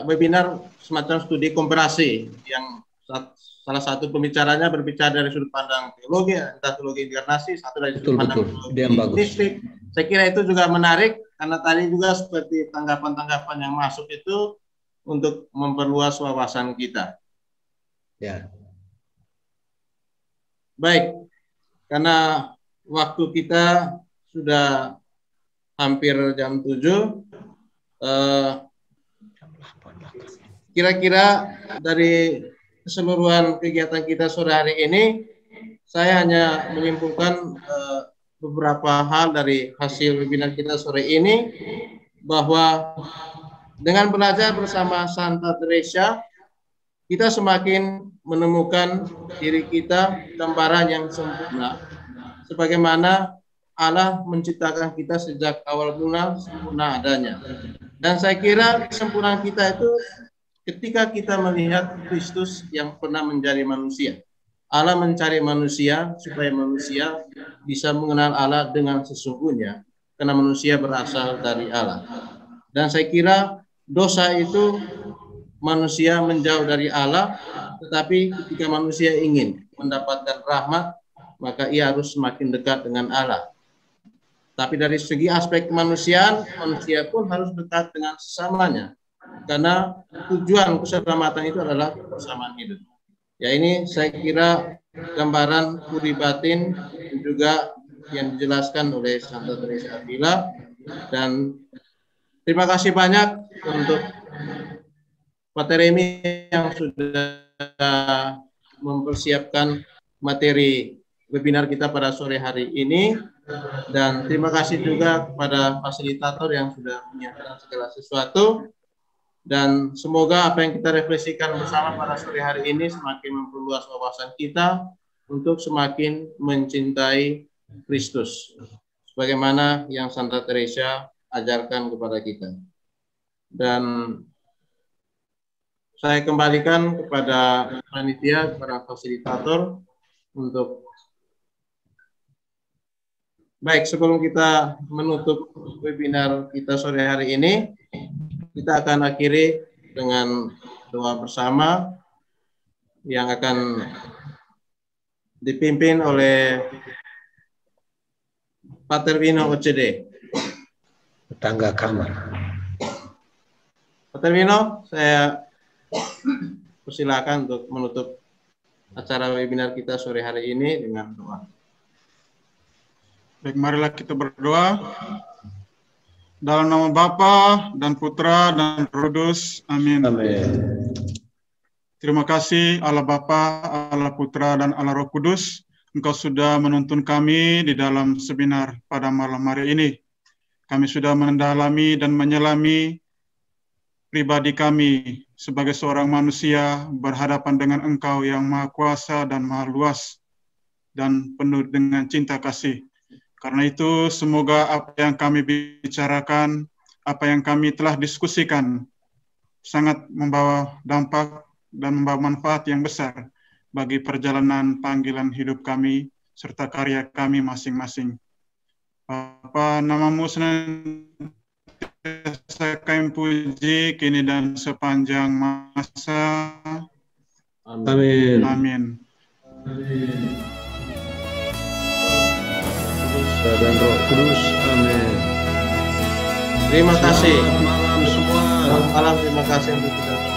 S1: webinar semacam studi komparasi yang salah satu pembicaranya berbicara dari sudut pandang teologi, entah teologi inkarnasi, satu dari sudut pandang teologi mistik. Saya kira itu juga menarik karena tadi juga seperti tanggapan-tanggapan yang masuk itu untuk memperluas wawasan kita.
S4: Ya.
S1: Baik, karena waktu kita sudah hampir jam 7. Kira-kira dari keseluruhan kegiatan kita sore hari ini, saya hanya menyimpulkan beberapa hal dari hasil webinar kita sore ini, bahwa dengan belajar bersama Santa Teresa, kita semakin menemukan diri kita gambaran yang sempurna, sebagaimana Allah menciptakan kita sejak awal mula sempurna adanya. Dan saya kira kesempurnaan kita itu ketika kita melihat Kristus yang pernah menjadi manusia. Allah mencari manusia supaya manusia bisa mengenal Allah dengan sesungguhnya, karena manusia berasal dari Allah. Dan saya kira dosa itu manusia menjauh dari Allah, tetapi ketika manusia ingin mendapatkan rahmat, maka ia harus semakin dekat dengan Allah. Tapi dari segi aspek kemanusiaan, manusia pun harus dekat dengan sesamanya. Karena tujuan keselamatan itu adalah kebersamaan hidup. Ya, ini saya kira gambaran puri batin juga yang dijelaskan oleh Santa Teresa Avila. Dan terima kasih banyak untuk Pak Remi yang sudah mempersiapkan materi webinar kita pada sore hari ini. Dan terima kasih juga kepada fasilitator yang sudah menyiapkan segala sesuatu. Dan semoga apa yang kita refleksikan bersama pada sore hari ini semakin memperluas wawasan kita untuk semakin mencintai Kristus, sebagaimana yang Santa Teresa ajarkan kepada kita. Dan saya kembalikan kepada panitia, kepada fasilitator untuk baik. Sebelum kita menutup webinar kita sore hari ini, kita akan akhiri dengan doa bersama yang akan dipimpin oleh Pater Vino OCD.
S4: Tetangga kamar.
S1: Pater Vino, saya persilakan untuk menutup acara webinar kita sore hari ini dengan doa.
S2: Baik, marilah kita berdoa. Dalam nama Bapa dan Putra dan Roh Kudus. Amin.
S4: Amin.
S2: Terima kasih Allah Bapa, Allah Putra, dan Allah Roh Kudus. Engkau sudah menuntun kami di dalam seminar pada malam hari ini. Kami sudah mendalami dan menyelami pribadi kami sebagai seorang manusia berhadapan dengan Engkau yang Maha Kuasa dan Maha Luas dan penuh dengan cinta kasih. Karena itu, semoga apa yang kami bicarakan, apa yang kami telah diskusikan, sangat membawa dampak dan membawa manfaat yang besar bagi perjalanan panggilan hidup kami, serta karya kami masing-masing. Bapa, namamu senantiasa kami puji, kini dan sepanjang masa.
S4: Amin.
S2: Amin.
S4: Dan Roh Kudus. Amin.
S1: Terima kasih.
S4: Selamat malam semua.
S1: Selamat malam, terima kasih untuk kita.